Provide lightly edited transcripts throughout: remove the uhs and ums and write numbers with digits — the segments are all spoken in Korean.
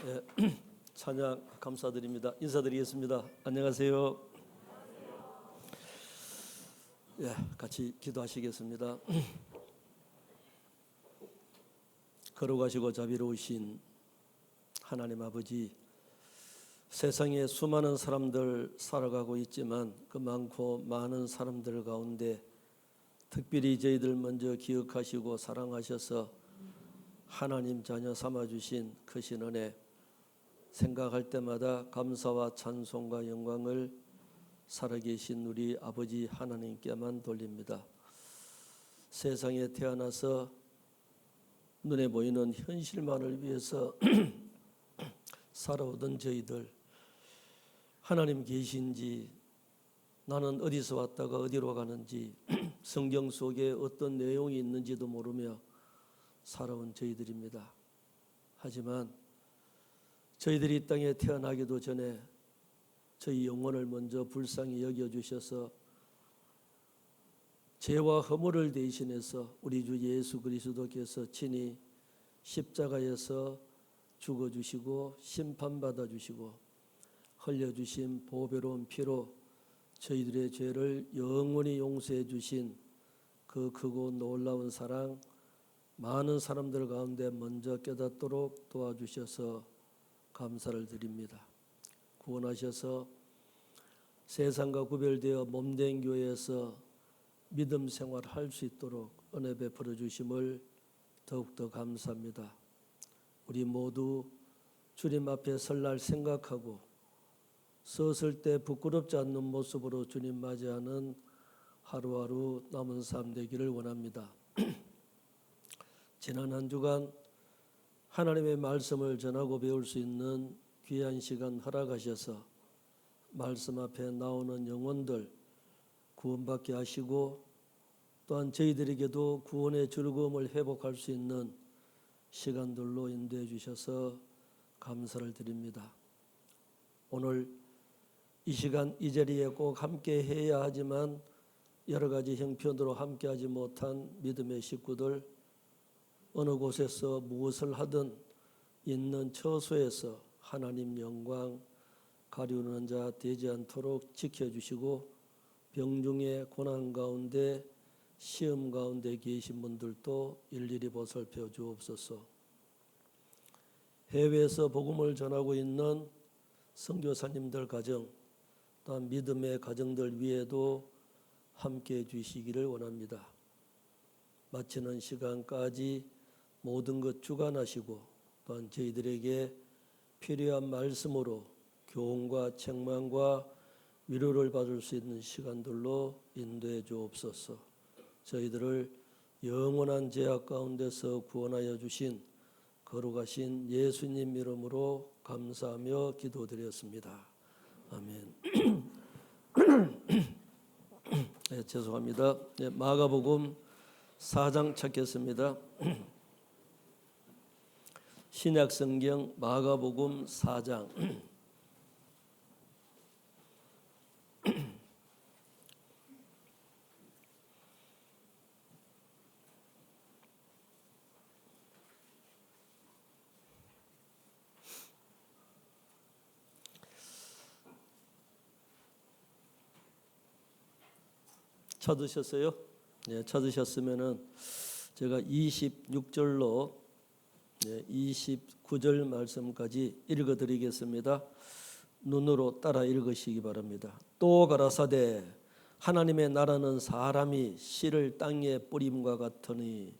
예, 찬양 감사드립니다. 인사드리겠습니다. 안녕하세요. 예, 같이 기도하시겠습니다. 거룩하시고 자비로우신 하나님 아버지, 세상에 수많은 사람들 살아가고 있지만 그 많고 많은 사람들 가운데 특별히 저희들 먼저 기억하시고 사랑하셔서 하나님 자녀 삼아주신 크신 은혜, 생각할 때마다 감사와 찬송과 영광을 살아계신 우리 아버지 하나님께만 돌립니다. 세상에 태어나서 눈에 보이는 현실만을 위해서 살아오던 저희들, 하나님 계신지, 나는 어디서 왔다가 어디로 가는지, 성경 속에 어떤 내용이 있는지도 모르며 살아온 저희들입니다. 하지만 저희들이 이 땅에 태어나기도 전에 저희 영혼을 먼저 불쌍히 여겨주셔서 죄와 허물을 대신해서 우리 주 예수 그리스도께서 친히 십자가에서 죽어주시고 심판받아 주시고 흘려주신 보배로운 피로 저희들의 죄를 영원히 용서해 주신 그 크고 놀라운 사랑, 많은 사람들 가운데 먼저 깨닫도록 도와주셔서 감사를 드립니다. 구원하셔서 세상과 구별되어 몸된 교회에서 믿음 생활할 수 있도록 은혜 베풀어 주심을 더욱더 감사합니다. 우리 모두 주님 앞에 설날 생각하고 섰을 때 부끄럽지 않는 모습으로 주님 맞이하는 하루하루 남은 삶 되기를 원합니다. 지난 한 주간 하나님의 말씀을 전하고 배울 수 있는 귀한 시간 허락하셔서 말씀 앞에 나오는 영혼들 구원받게 하시고 또한 저희들에게도 구원의 즐거움을 회복할 수 있는 시간들로 인도해 주셔서 감사를 드립니다. 오늘 이 시간 이 자리에 꼭 함께 해야 하지만 여러 가지 형편으로 함께하지 못한 믿음의 식구들, 어느 곳에서 무엇을 하든 있는 처소에서 하나님 영광 가리우는 자 되지 않도록 지켜주시고 병중의 고난 가운데 시험 가운데 계신 분들도 일일이 보살펴 주옵소서. 해외에서 복음을 전하고 있는 선교사님들 가정, 또한 믿음의 가정들 위에도 함께해 주시기를 원합니다. 마치는 시간까지 모든 것 주관하시고 또한 저희들에게 필요한 말씀으로 교훈과 책망과 위로를 받을 수 있는 시간들로 인도해 주옵소서. 저희들을 영원한 죄악 가운데서 구원하여 주신 거룩하신 예수님 이름으로 감사하며 기도드렸습니다. 아멘. 네, 죄송합니다. 네, 마가복음 4장 찾겠습니다. 신약성경 마가복음 4장. 찾으셨어요? 네, 찾으셨으면은 제가 26절로 29절 말씀까지 읽어드리겠습니다. 눈으로 따라 읽으시기 바랍니다. 또 가라사대 하나님의 나라는 사람이 씨를 땅에 뿌림과 같으니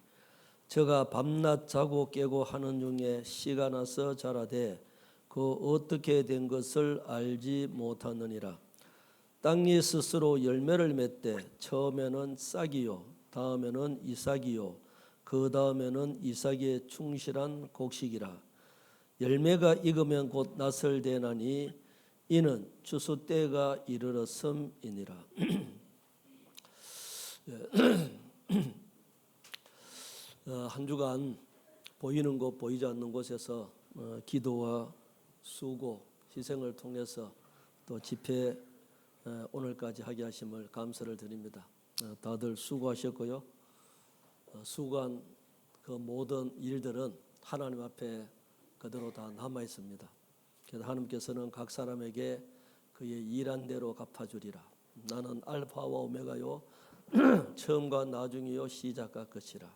저가 밤낮 자고 깨고 하는 중에 씨가 나서 자라되 그 어떻게 된 것을 알지 못하느니라. 땅이 스스로 열매를 맺되 처음에는 싹이요 다음에는 이삭이요 그 다음에는 이삭의 충실한 곡식이라. 열매가 익으면 곧 낫을 대나니 이는 추수 때가 이르렀음이니라. 한 주간 보이는 곳 보이지 않는 곳에서 기도와 수고 희생을 통해서 또 집회 오늘까지 하게 하심을 감사를 드립니다. 다들 수고하셨고요. 수고한 그 모든 일들은 하나님 앞에 그대로 다 남아 있습니다. 그래서 하나님께서는 각 사람에게 그의 일한 대로 갚아주리라. 나는 알파와 오메가요 처음과 나중이요 시작과 끝이라.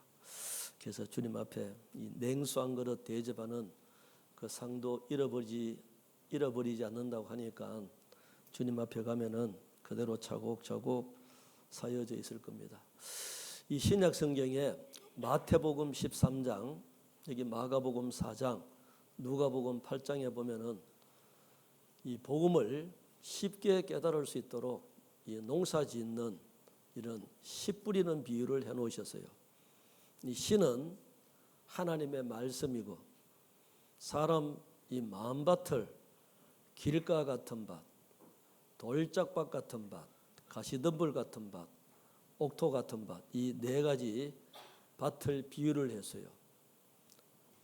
그래서 주님 앞에 이 냉수 한 그릇 대접하는 그 상도 잃어버리지 않는다고 하니까 주님 앞에 가면은 그대로 차곡차곡 쌓여져 있을 겁니다. 이 신약 성경에 마태복음 13장, 여기 마가복음 4장, 누가복음 8장에 보면은 이 복음을 쉽게 깨달을 수 있도록 이 농사 짓는 이런 씨 뿌리는 비유를 해 놓으셨어요. 이 씨는 하나님의 말씀이고 사람 이 마음밭을 길가 같은 밭, 돌짝밭 같은 밭, 가시덤불 같은 밭, 옥토 같은 밭, 이 네 가지 밭을 비유를 했어요.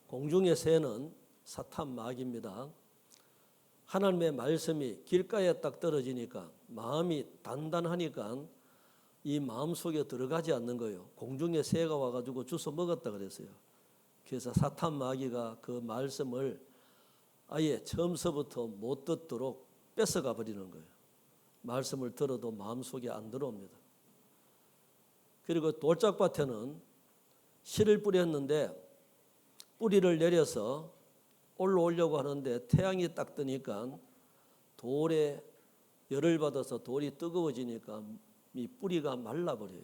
공중의 새는 사탄 마귀입니다. 하나님의 말씀이 길가에 딱 떨어지니까 마음이 단단하니까 이 마음 속에 들어가지 않는 거예요. 공중의 새가 와가지고 주워 먹었다 그랬어요. 그래서 사탄 마귀가 그 말씀을 아예 처음서부터 못 듣도록 뺏어가 버리는 거예요. 말씀을 들어도 마음속에 안 들어옵니다. 그리고 돌짝밭에는 씨를 뿌렸는데 뿌리를 내려서 올라오려고 하는데 태양이 딱 뜨니까 돌에 열을 받아서 돌이 뜨거워지니까 이 뿌리가 말라버려요.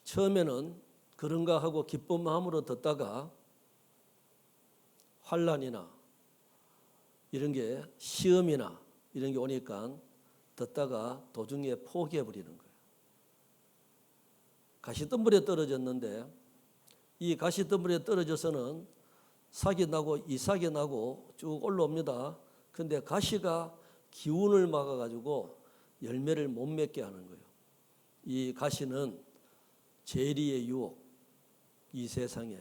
처음에는 그런가 하고 기쁜 마음으로 듣다가 환난이나 이런 게 시험이나 이런 게 오니까 듣다가 도중에 포기해버리는 거예요. 가시덤불에 떨어졌는데 이 가시덤불에 떨어져서는 삭이 나고 이삭이 나고 쭉 올라옵니다. 근데 가시가 기운을 막아가지고 열매를 못 맺게 하는 거예요. 이 가시는 재리의 유혹, 이 세상에.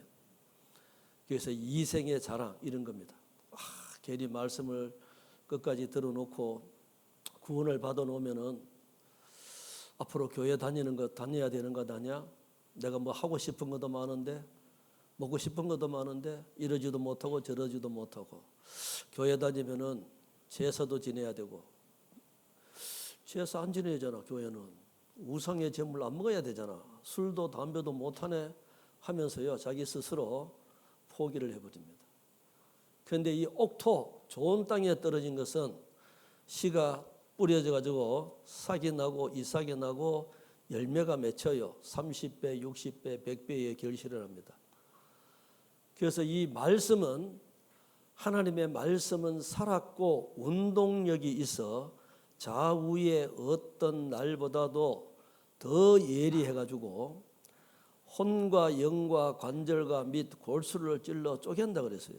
그래서 이생의 자랑 이런 겁니다. 괜히 말씀을 끝까지 들어놓고 구원을 받아놓으면은 앞으로 교회 다녀야 되는 거 아니야? 내가 뭐 하고 싶은 것도 많은데 먹고 싶은 것도 많은데 이러지도 못하고 저러지도 못하고 교회 다니면은 제사도 지내야 되고 제사 안 지내잖아. 교회는 우상의 제물 안 먹어야 되잖아. 술도 담배도 못하네 하면서요 자기 스스로 포기를 해버립니다. 그런데 이 옥토 좋은 땅에 떨어진 것은 씨가 뿌려져 가지고 싹이 나고 이삭이 나고 열매가 맺혀요. 30배, 60배, 100배의 결실을 합니다. 그래서 이 말씀은 하나님의 말씀은 살았고 운동력이 있어 좌우의 어떤 날보다도 더 예리해 가지고 혼과 영과 관절과 및 골수를 찔러 쪼갠다 그랬어요.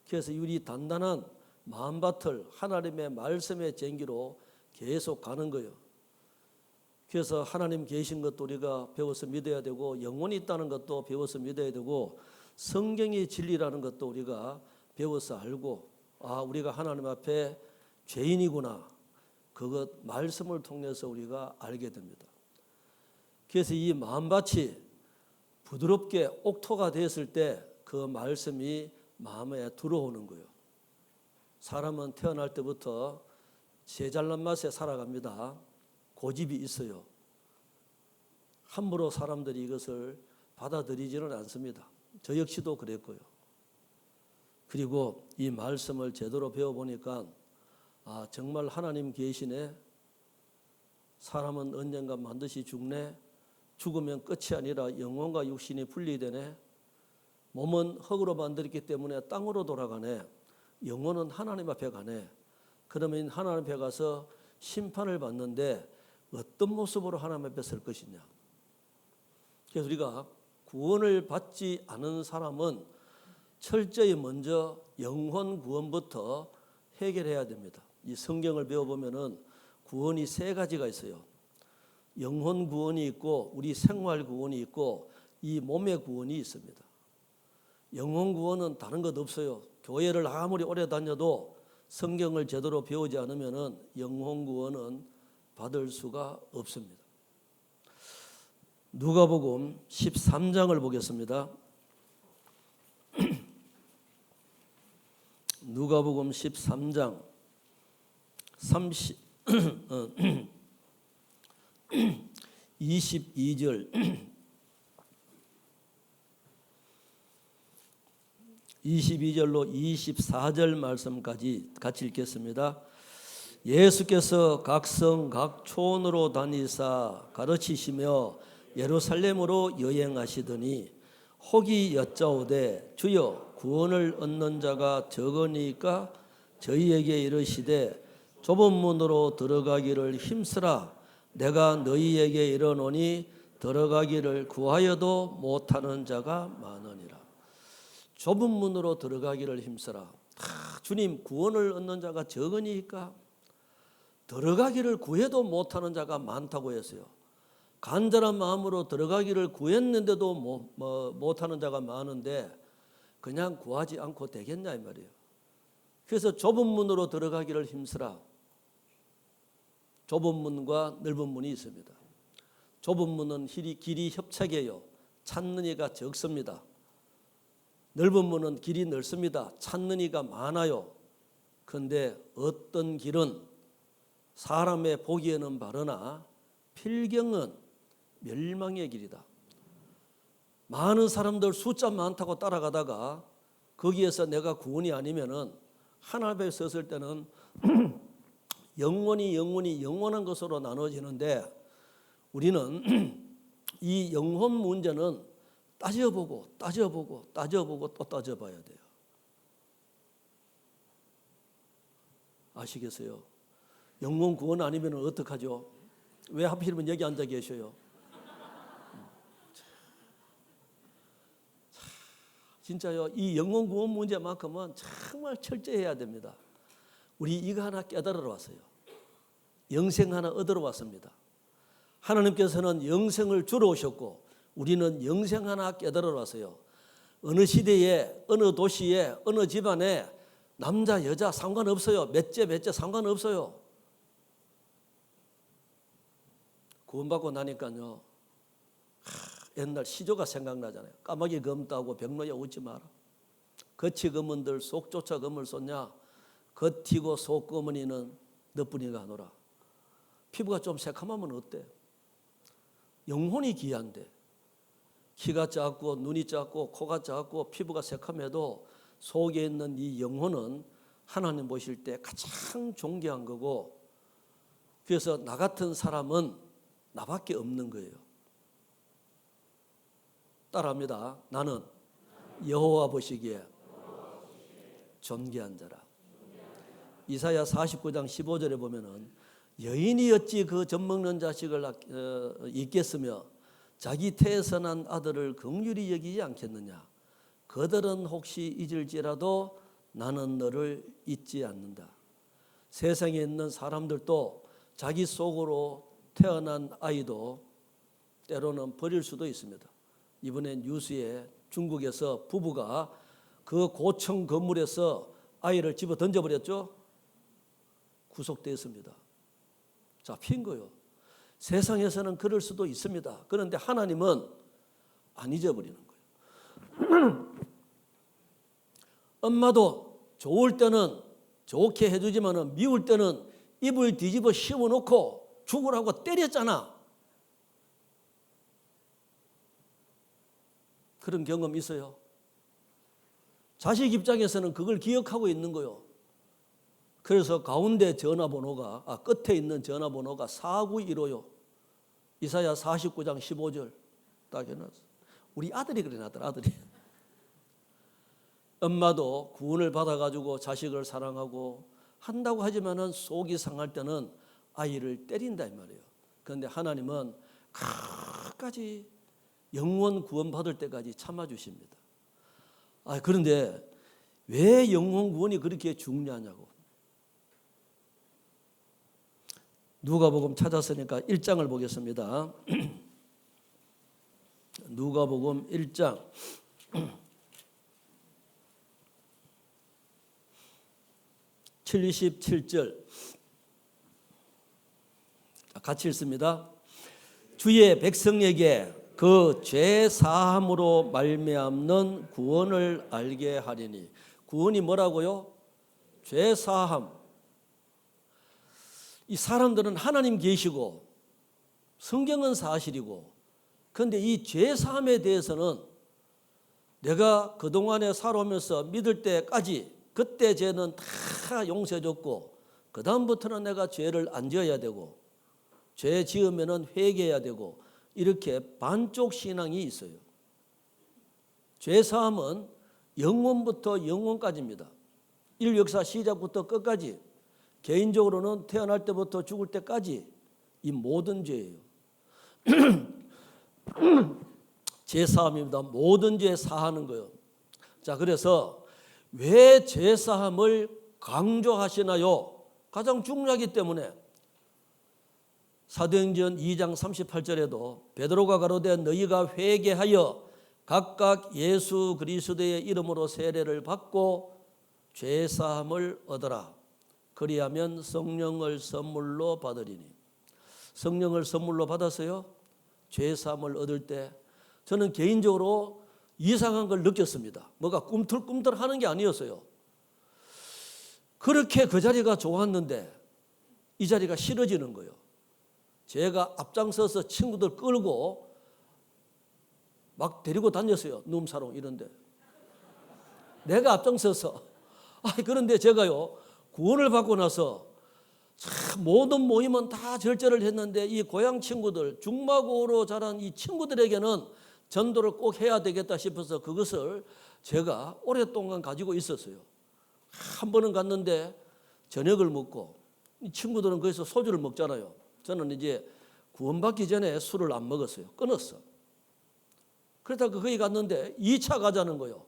그래서 우리 단단한 마음밭을 하나님의 말씀의 쟁기로 계속 가는 거예요. 그래서 하나님 계신 것도 우리가 배워서 믿어야 되고 영혼이 있다는 것도 배워서 믿어야 되고 성경이 진리라는 것도 우리가 배워서 알고 우리가 하나님 앞에 죄인이구나. 그것 말씀을 통해서 우리가 알게 됩니다. 그래서 이 마음밭이 부드럽게 옥토가 됐을 때 그 말씀이 마음에 들어오는 거예요. 사람은 태어날 때부터 제잘난 맛에 살아갑니다. 고집이 있어요. 함부로 사람들이 이것을 받아들이지는 않습니다. 저 역시도 그랬고요. 그리고 이 말씀을 제대로 배워보니까 정말 하나님 계시네. 사람은 언젠가 반드시 죽네. 죽으면 끝이 아니라 영혼과 육신이 분리되네. 몸은 흙으로 만들었기 때문에 땅으로 돌아가네. 영혼은 하나님 앞에 가네. 그러면 하나님 앞에 가서 심판을 받는데 어떤 모습으로 하나님 앞에 설 것이냐. 그래서 우리가 구원을 받지 않은 사람은 철저히 먼저 영혼 구원부터 해결해야 됩니다. 이 성경을 배워보면은 구원이 세 가지가 있어요. 영혼 구원이 있고 우리 생활 구원이 있고 이 몸의 구원이 있습니다. 영혼 구원은 다른 것 없어요. 교회를 아무리 오래 다녀도 성경을 제대로 배우지 않으면은 영혼 구원은 받을 수가 없습니다. 누가복음 13장을 보겠습니다. 누가복음 13장 22절 22절로 24절 말씀까지 같이 읽겠습니다. 예수께서 각 성 각 촌으로 다니사 가르치시며 예루살렘으로 여행하시더니 혹이 여짜오되 주여 구원을 얻는 자가 적으니까 저희에게 이르시되 좁은 문으로 들어가기를 힘쓰라. 내가 너희에게 이르노니 들어가기를 구하여도 못하는 자가 많으니라. 좁은 문으로 들어가기를 힘쓰라. 주님, 구원을 얻는 자가 적으니까 들어가기를 구해도 못하는 자가 많다고 했어요. 간절한 마음으로 들어가기를 구했는데도 못하는 자가 많은데 그냥 구하지 않고 되겠냐 이 말이에요. 그래서 좁은 문으로 들어가기를 힘쓰라. 좁은 문과 넓은 문이 있습니다. 좁은 문은 길이 협착해요. 찾는 이가 적습니다. 넓은 문은 길이 넓습니다. 찾는 이가 많아요. 그런데 어떤 길은 사람의 보기에는 바르나 필경은 멸망의 길이다. 많은 사람들 숫자 많다고 따라가다가 거기에서 내가 구원이 아니면은 하나님 앞에 섰을 때는 영원한 것으로 나눠지는데 우리는 이 영혼 문제는 따져보고 또 따져봐야 돼요. 아시겠어요? 영혼 구원 아니면 어떡하죠? 왜 하필이면 여기 앉아 계셔요? 진짜요. 이 영혼 구원 문제만큼은 정말 철저해야 됩니다. 우리 이거 하나 깨달으러 왔어요. 영생 하나 얻으러 왔습니다. 하나님께서는 영생을 주러 오셨고 우리는 영생 하나 깨달으러 왔어요. 어느 시대에 어느 도시에 어느 집안에 남자 여자 상관없어요. 몇째 상관없어요. 구원받고 나니까요. 옛날 시조가 생각나잖아요. 까마귀 검다고 병노에 웃지 마라. 겉이 검은들 속조차 검을 쏟냐. 겉이고 속 검은이는 너뿐이가 하노라. 피부가 좀 새카마면 어때? 영혼이 귀한데 키가 작고 눈이 작고 코가 작고 피부가 새카매도 속에 있는 이 영혼은 하나님 보실 때 가장 존귀한 거고 그래서 나 같은 사람은 나밖에 없는 거예요. 따라합니다. 나는 여호와 보시기에 존귀한 자라. 이사야 49장 15절에 보면은 여인이 어찌 그 젖먹는 자식을 잊겠으며 자기 태에서 난 아들을 긍휼히 여기지 않겠느냐. 그들은 혹시 잊을지라도 나는 너를 잊지 않는다. 세상에 있는 사람들도 자기 속으로 태어난 아이도 때로는 버릴 수도 있습니다. 이번에 뉴스에 중국에서 부부가 그 고층 건물에서 아이를 집어 던져버렸죠. 구속됐습니다. 잡힌 거예요. 세상에서는 그럴 수도 있습니다. 그런데 하나님은 안 잊어버리는 거예요. 엄마도 좋을 때는 좋게 해주지만 미울 때는 입을 뒤집어 씌워놓고 죽으라고 때렸잖아. 그런 경험 있어요. 자식 입장에서는 그걸 기억하고 있는 거예요. 그래서 가운데 전화번호가 끝에 있는 전화번호가 4915요. 이사야 49장 15절 딱 해놨어. 우리 아들이 그래 놨더라. 아들이. 엄마도 구원을 받아가지고 자식을 사랑하고 한다고 하지만은 속이 상할 때는 아이를 때린다 이 말이에요. 그런데 하나님은 끝까지 영원 구원 받을 때까지 참아주십니다. 그런데 왜 영원 구원이 그렇게 중요하냐고. 누가복음 찾았으니까 1장을 보겠습니다. 누가복음 1장 77절 같이 읽습니다. 주의 백성에게 그 죄 사함으로 말미암는 구원을 알게 하리니. 구원이 뭐라고요? 죄 사함. 이 사람들은 하나님 계시고 성경은 사실이고, 그런데 이 죄 사함에 대해서는 내가 그동안에 살아오면서 믿을 때까지 그때 죄는 다 용서해줬고, 그 다음부터는 내가 죄를 안 지어야 되고, 죄 지으면은 회개해야 되고, 이렇게 반쪽 신앙이 있어요. 죄 사함은 영원부터 영원까지입니다. 인류 역사 시작부터 끝까지, 개인적으로는 태어날 때부터 죽을 때까지 이 모든 죄예요. 죄 사함입니다. 모든 죄 사하는 거예요. 자, 그래서 왜 죄 사함을 강조하시나요? 가장 중요하기 때문에. 사도행전 2장 38절에도 베드로가 가로되 너희가 회개하여 각각 예수 그리스도의 이름으로 세례를 받고 죄 사함을 얻어라. 그리하면 성령을 선물로 받으리니. 성령을 선물로 받았어요. 죄 사함을 얻을 때 저는 개인적으로 이상한 걸 느꼈습니다. 뭐가 꿈틀꿈틀 하는 게 아니었어요. 그렇게 그 자리가 좋았는데 이 자리가 싫어지는 거예요. 제가 앞장서서 친구들 끌고 막 데리고 다녔어요. 룸사롱 이런데. 내가 앞장서서. 그런데 제가요, 구원을 받고 나서 모든 모임은 다 절제를 했는데 이 고향 친구들, 중마고로 자란 이 친구들에게는 전도를 꼭 해야 되겠다 싶어서 그것을 제가 오랫동안 가지고 있었어요. 한 번은 갔는데 저녁을 먹고, 이 친구들은 거기서 소주를 먹잖아요. 저는 이제 구원받기 전에 술을 안 먹었어요. 끊었어. 그러다가 거기 갔는데 2차 가자는 거예요.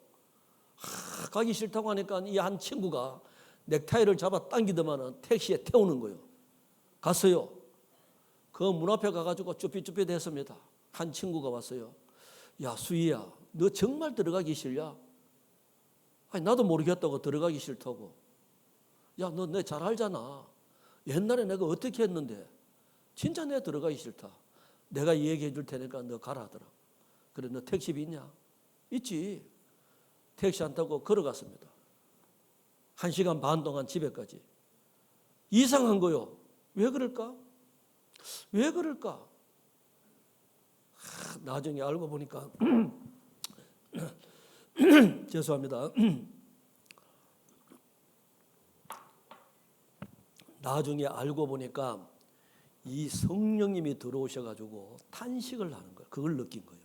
가기 싫다고 하니까 이 한 친구가 넥타이를 잡아 당기더만은 택시에 태우는 거예요. 갔어요. 그 문 앞에 가가지고 쭈삣쭈삣 했습니다. 한 친구가 왔어요. 야, 수희야, 너 정말 들어가기 싫냐? 나도 모르겠다고 들어가기 싫다고. 야, 너 내 잘 알잖아. 옛날에 내가 어떻게 했는데. 진짜 내 들어가기 싫다. 내가 얘기해 줄 테니까 너 가라 하더라. 그래, 너 택시비 있냐? 있지. 택시 안 타고 걸어갔습니다. 1시간 반 동안 집에까지. 이상한 거요. 왜 그럴까? 왜 그럴까? 나중에 알고 보니까 죄송합니다. 나중에 알고 보니까 이 성령님이 들어오셔가지고 탄식을 하는 거예요. 그걸 느낀 거예요.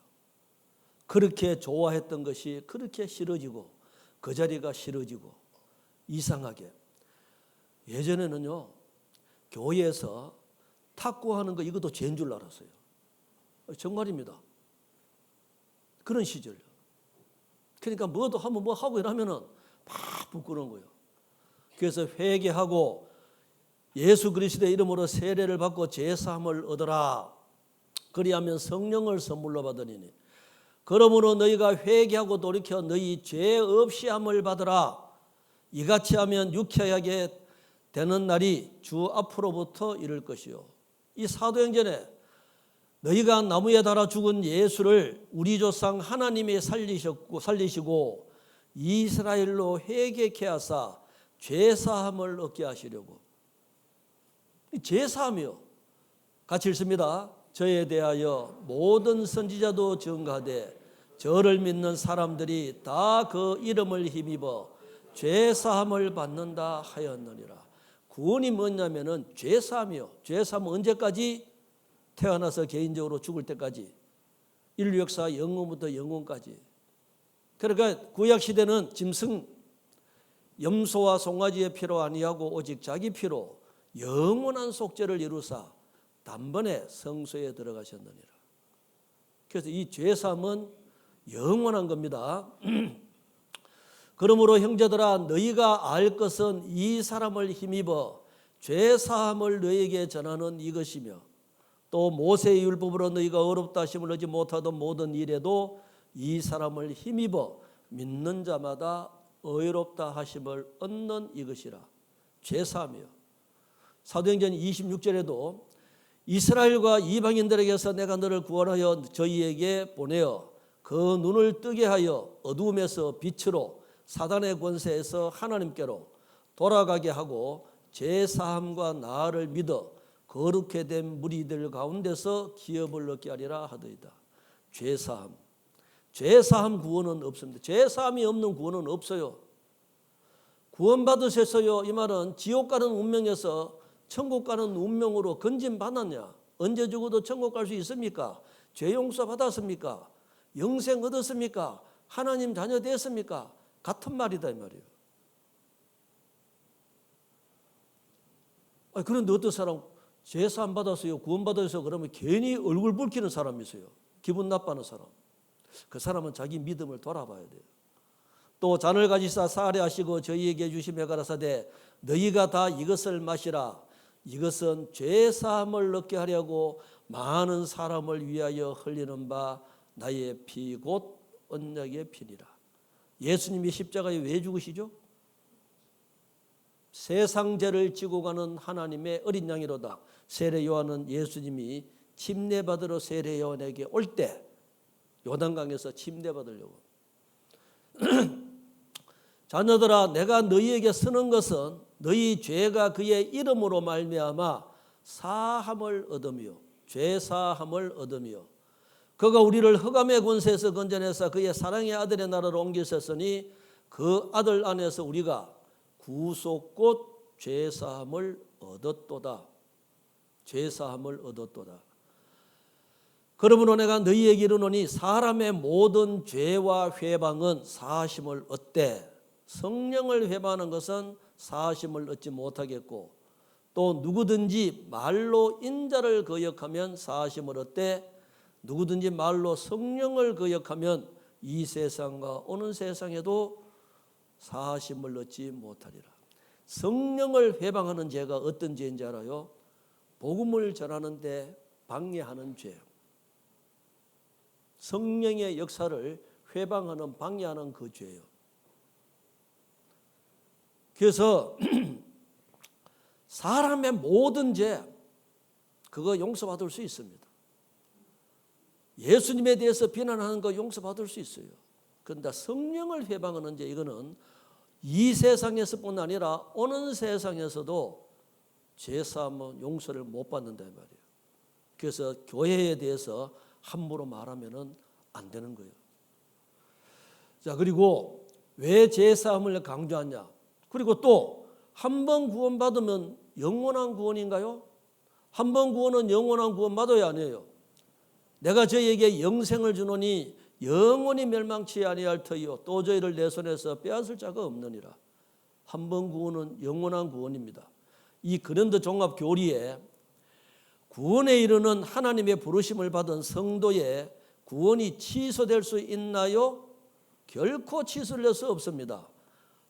그렇게 좋아했던 것이 그렇게 싫어지고, 그 자리가 싫어지고, 이상하게. 예전에는요, 교회에서 탁구하는 거 이것도 죄인 줄 알았어요. 정말입니다. 그런 시절. 그러니까 뭐도 하면 뭐 하고 이러면은 막 부끄러운 거예요. 그래서 회개하고 예수 그리스도의 이름으로 세례를 받고 죄 사함을 얻어라. 그리하면 성령을 선물로 받으리니. 그러므로 너희가 회개하고 돌이켜 너희 죄 없이 함을 받으라. 이같이 하면 유쾌하게 되는 날이 주 앞으로부터 이를 것이요. 이 사도행전에 너희가 나무에 달아 죽은 예수를 우리 조상 하나님이 살리시고 이스라엘로 회개케 하사 죄 사함을 얻게 하시려고. 죄 사함이요. 같이 읽습니다. 저에 대하여 모든 선지자도 증가하되 저를 믿는 사람들이 다 그 이름을 힘입어 죄 사함을 받는다 하였느니라. 구원이 뭐냐면은 죄 사함이요. 죄 사함은 언제까지? 태어나서 개인적으로 죽을 때까지. 인류 역사 영원부터 영원까지. 그러니까 구약 시대는 짐승, 염소와 송아지의 피로 아니하고 오직 자기 피로 영원한 속죄를 이루사 단번에 성소에 들어가셨느니라. 그래서 이 죄사함은 영원한 겁니다. 그러므로 형제들아 너희가 알 것은 이 사람을 힘입어 죄사함을 너희에게 전하는 이것이며 또 모세의 율법으로 너희가 어렵다 하심을 얻지 못하던 모든 일에도 이 사람을 힘입어 믿는 자마다 의롭다 하심을 얻는 이것이라. 죄사함이요. 사도행전 26절에도 이스라엘과 이방인들에게서 내가 너를 구원하여 저희에게 보내어 그 눈을 뜨게 하여 어두움에서 빛으로 사단의 권세에서 하나님께로 돌아가게 하고 죄사함과 나를 믿어 거룩해 된 무리들 가운데서 기업을 얻게 하리라 하더이다. 죄사함 구원은 없습니다. 죄사함이 없는 구원은 없어요. 구원받으셨어요. 이 말은 지옥 가는 운명에서 천국 가는 운명으로 건진받았냐? 언제 죽어도 천국 갈 수 있습니까? 죄 용서 받았습니까? 영생 얻었습니까? 하나님 자녀 됐습니까? 같은 말이다 이 말이에요. 그런데 어떤 사람 죄사함 받았어요, 구원받았어요 그러면 괜히 얼굴 붉히는 사람이 있어요. 기분 나빠하는 사람. 그 사람은 자기 믿음을 돌아봐야 돼요. 또 잔을 가지사 사례하시고 저희에게 주시며 가라사대 너희가 다 이것을 마시라. 이것은 죄사함을 얻게 하려고 많은 사람을 위하여 흘리는 바 나의 피 곧 언약의 피니라. 예수님이 십자가에 왜 죽으시죠? 세상 죄를 지고 가는 하나님의 어린 양이로다. 세례 요한은 예수님이 침례받으러 세례 요한에게 올 때 요단강에서 침례받으려고 자녀들아 내가 너희에게 쓰는 것은 너희 죄가 그의 이름으로 말미암아 사함을 얻으며 죄사함을 얻으며 그가 우리를 흑암의 권세에서 건져내사 그의 사랑의 아들의 나라로 옮기셨으니 그 아들 안에서 우리가 구속 곧 죄사함을 얻었도다. 죄사함을 얻었도다. 그러므로 내가 너희에게 이르노니 사람의 모든 죄와 회방은 사하심을 얻되 성령을 회방하는 것은 사하심을 얻지 못하겠고 또 누구든지 말로 인자를 거역하면 사하심을 얻되 누구든지 말로 성령을 거역하면 이 세상과 오는 세상에도 사하심을 얻지 못하리라. 성령을 회방하는 죄가 어떤 죄인지 알아요? 복음을 전하는데 방해하는 죄. 성령의 역사를 회방하는 방해하는 그 죄예요. 그래서 사람의 모든 죄 그거 용서받을 수 있습니다. 예수님에 대해서 비난하는 거 용서받을 수 있어요. 그런데 성령을 회방하는 죄 이거는 이 세상에서뿐 아니라 오는 세상에서도 죄사함은 용서를 못 받는다 이 말이에요. 그래서 교회에 대해서 함부로 말하면 안 되는 거예요. 자, 그리고 왜 죄사함을 강조하냐? 그리고 또 한 번 구원받으면 영원한 구원인가요? 한 번 구원은 영원한 구원 받아야 아니에요. 내가 저희에게 영생을 주노니 영원히 멸망치 아니할 터이요 또 저희를 내 손에서 빼앗을 자가 없느니라. 한 번 구원은 영원한 구원입니다. 이 고린도 종합 교리에 구원에 이르는 하나님의 부르심을 받은 성도의 구원이 취소될 수 있나요? 결코 취소될 수 없습니다.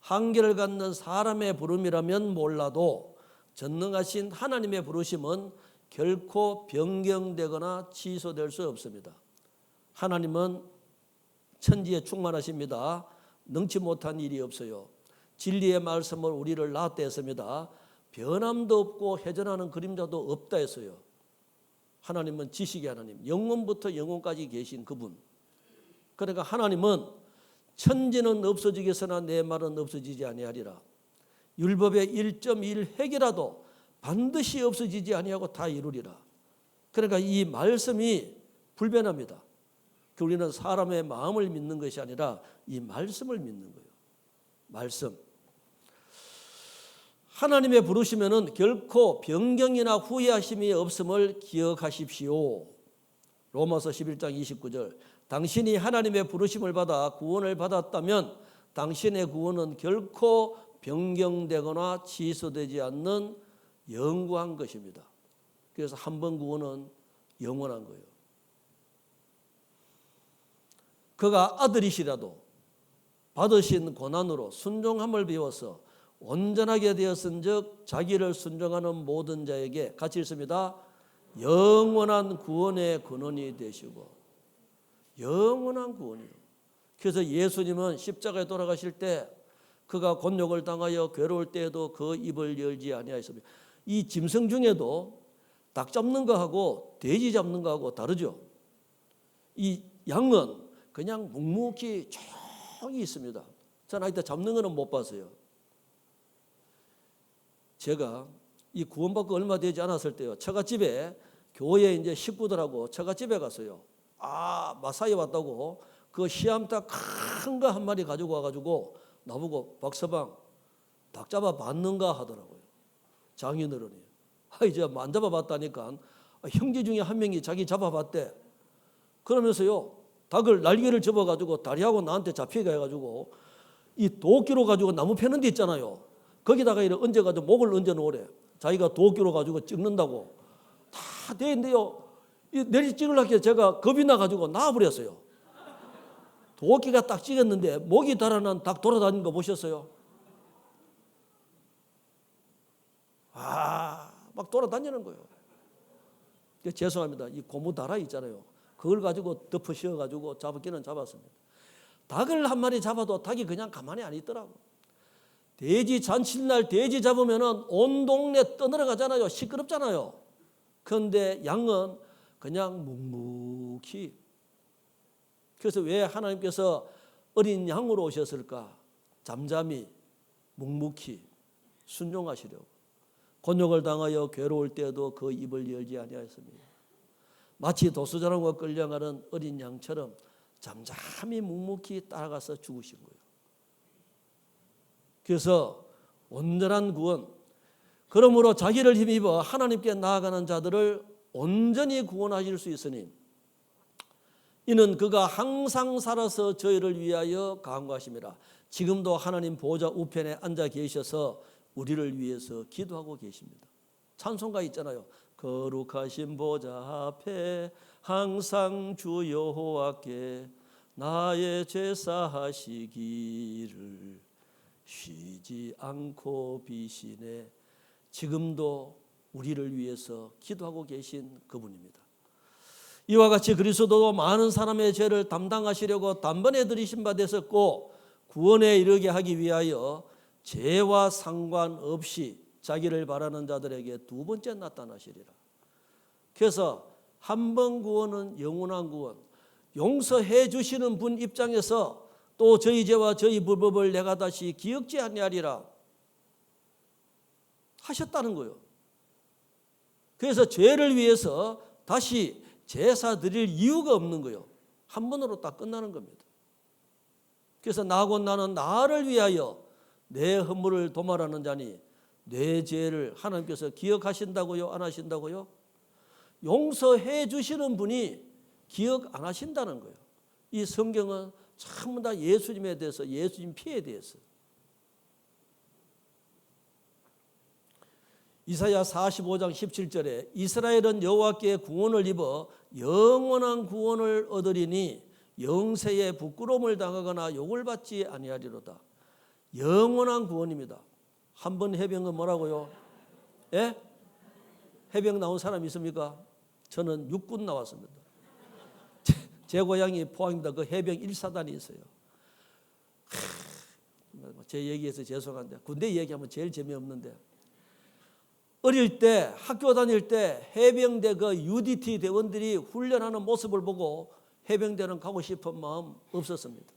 한계를 갖는 사람의 부름이라면 몰라도 전능하신 하나님의 부르심은 결코 변경되거나 취소될 수 없습니다. 하나님은 천지에 충만하십니다. 능치 못한 일이 없어요. 진리의 말씀을 우리를 낳았다 했습니다. 변함도 없고 회전하는 그림자도 없다 했어요. 하나님은 지식의 하나님, 영원부터 영원까지 계신 그분. 그러니까 하나님은 천지는 없어지겠으나 내 말은 없어지지 아니하리라. 율법의 1.1 획이라도 반드시 없어지지 아니하고 다 이루리라. 그러니까 이 말씀이 불변합니다. 우리는 사람의 마음을 믿는 것이 아니라 이 말씀을 믿는 거예요. 말씀. 하나님의 부르시면은 결코 변경이나 후회하심이 없음을 기억하십시오. 로마서 11장 29절. 당신이 하나님의 부르심을 받아 구원을 받았다면 당신의 구원은 결코 변경되거나 취소되지 않는 영구한 것입니다. 그래서 한 번 구원은 영원한 거예요. 그가 아들이시라도 받으신 고난으로 순종함을 배워서 온전하게 되었은즉 자기를 순종하는 모든 자에게 같이 읽습니다. 영원한 구원의 근원이 되시고 영원한 구원이요. 그래서 예수님은 십자가에 돌아가실 때 그가 곤욕을 당하여 괴로울 때에도 그 입을 열지 아니하였습니다. 이 짐승 중에도 닭 잡는 거하고 돼지 잡는 거하고 다르죠. 이 양은 그냥 묵묵히 조용히 있습니다. 저는 아직도 잡는 거는 못 봤어요. 제가 이 구원받고 얼마 되지 않았을 때요, 처갓집에 교회 이제 식구들하고 처갓집에 갔어요. 마사이 왔다고 그 시암탉 큰 거 한 마리 가지고 와가지고 나보고 박서방 닭 잡아 봤는가 하더라고요. 장인어른이. 이제 안 잡아봤다니까 형제 중에 한 명이 자기 잡아봤대. 그러면서요, 닭을 날개를 접어가지고 다리하고 나한테 잡히게 해가지고 이 도끼로 가지고 나무 패는 데 있잖아요. 거기다가 이렇게 얹어가지고 목을 얹어 놓으래. 자기가 도끼로 가지고 찍는다고. 다 돼 있는데요, 내리 찍으려고 제가 겁이 나가지고 나와버렸어요. 도끼가 딱 찍었는데 목이 달아난 닭 돌아다니는 거 보셨어요? 막 돌아다니는 거예요. 죄송합니다. 이 고무 다라 있잖아요. 그걸 가지고 덮어 씌워가지고 잡기는 잡았습니다. 닭을 한 마리 잡아도 닭이 그냥 가만히 안 있더라고. 돼지 잔칫날 돼지 잡으면은 온 동네 떠들어가잖아요. 시끄럽잖아요. 그런데 양은 그냥 묵묵히. 그래서 왜 하나님께서 어린 양으로 오셨을까? 잠잠히 묵묵히 순종하시려고. 곤욕을 당하여 괴로울 때도 그 입을 열지 아니하였습니다. 마치 도수자랑과 끌려가는 어린 양처럼 잠잠히 묵묵히 따라가서 죽으신 거예요. 그래서 온전한 구원, 그러므로 자기를 힘입어 하나님께 나아가는 자들을 온전히 구원하실 수 있으니 이는 그가 항상 살아서 저희를 위하여 간구하심이라. 지금도 하나님 보좌 우편에 앉아 계셔서 우리를 위해서 기도하고 계십니다. 찬송가 있잖아요. 거룩하신 보좌 앞에 항상 주 여호와께 나의 죄 사하시기를 쉬지 않고 비시네. 지금도 우리를 위해서 기도하고 계신 그분입니다. 이와 같이 그리스도도 많은 사람의 죄를 담당하시려고 단번에 들이신 바 되었고 구원에 이르게 하기 위하여 죄와 상관없이 자기를 바라는 자들에게 두 번째 나타나시리라. 그래서 한 번 구원은 영원한 구원, 용서해 주시는 분 입장에서 또 저희 죄와 저희 불법을 내가 다시 기억지 아니하리라 하셨다는 거예요. 그래서 죄를 위해서 다시 제사 드릴 이유가 없는 거예요. 한 번으로 딱 끝나는 겁니다. 그래서 나고 나는 나를 위하여 내 허물을 도말하는 자니 내 죄를 하나님께서 기억하신다고요? 안 하신다고요? 용서해 주시는 분이 기억 안 하신다는 거예요. 이 성경은 전부 다 예수님에 대해서, 예수님 피에 대해서. 이사야 45장 17절에 이스라엘은 여호와께 구원을 입어 영원한 구원을 얻으리니 영세에 부끄러움을 당하거나 욕을 받지 아니하리로다. 영원한 구원입니다. 한 번 해병은 뭐라고요? 예? 해병 나온 사람 있습니까? 저는 육군 나왔습니다. 제 고향이 포항입니다. 그 해병 1사단이 있어요. 제 얘기해서 죄송한데 군대 얘기하면 제일 재미없는데 어릴 때 학교 다닐 때 해병대 그 UDT 대원들이 훈련하는 모습을 보고 해병대는 가고 싶은 마음 없었습니다.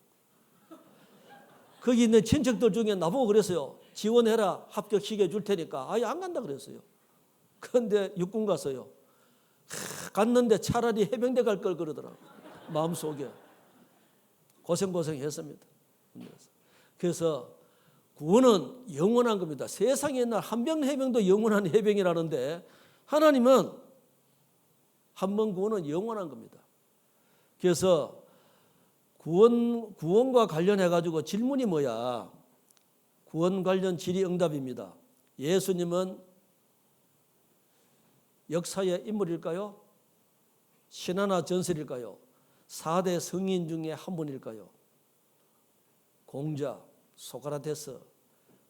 거기 있는 친척들 중에 나보고 그랬어요. 지원해라, 합격시켜 줄 테니까. 아예 안 간다 그랬어요. 그런데 육군 갔어요. 갔는데 차라리 해병대 갈 걸 그러더라고요. 마음속에. 고생했습니다. 그래서 구원은 영원한 겁니다. 세상에 옛날 한병 해병도 영원한 해병이라는데 하나님은 한 번 구원은 영원한 겁니다. 그래서 구원과 관련해 가지고 질문이 뭐야? 구원 관련 질의응답입니다. 예수님은 역사의 인물일까요? 신화나 전설일까요? 4대 성인 중에 한 분일까요? 공자, 소크라테스,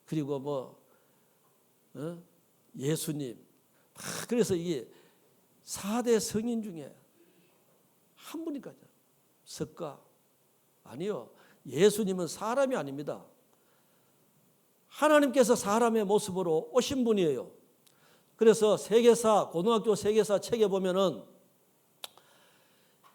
그리고 예수님. 그래서 이게 4대 성인 중에 한 분일까요? 석가? 아니요. 예수님은 사람이 아닙니다. 하나님께서 사람의 모습으로 오신 분이에요. 그래서 세계사, 고등학교 세계사 책에 보면은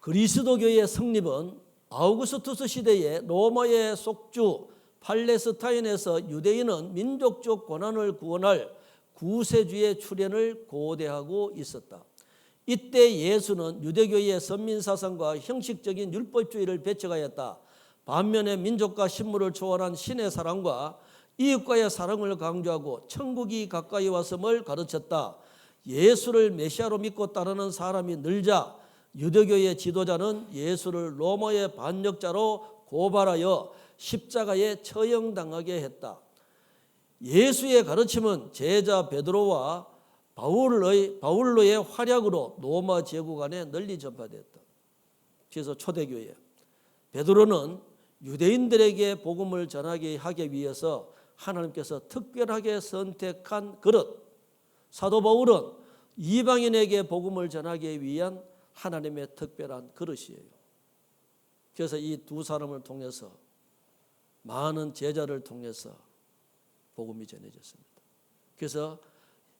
그리스도교의 성립은 아우구스투스 시대에 로마의 속주 팔레스타인에서 유대인은 민족적 고난을 구원할 구세주의 출현을 고대하고 있었다. 이때 예수는 유대교의 선민사상과 형식적인 율법주의를 배척하였다. 반면에 민족과 신물을 초월한 신의 사랑과 이웃과의 사랑을 강조하고 천국이 가까이 왔음을 가르쳤다. 예수를 메시아로 믿고 따르는 사람이 늘자 유대교의 지도자는 예수를 로마의 반역자로 고발하여 십자가에 처형당하게 했다. 예수의 가르침은 제자 베드로와 바울로의 활약으로 로마 제국 안에 널리 전파되었다. 그래서 초대교회 베드로는 유대인들에게 복음을 전하게 하기 위해서 하나님께서 특별하게 선택한 그릇, 사도 바울은 이방인에게 복음을 전하기 위한 하나님의 특별한 그릇이에요. 그래서 이 두 사람을 통해서 많은 제자를 통해서 복음이 전해졌습니다. 그래서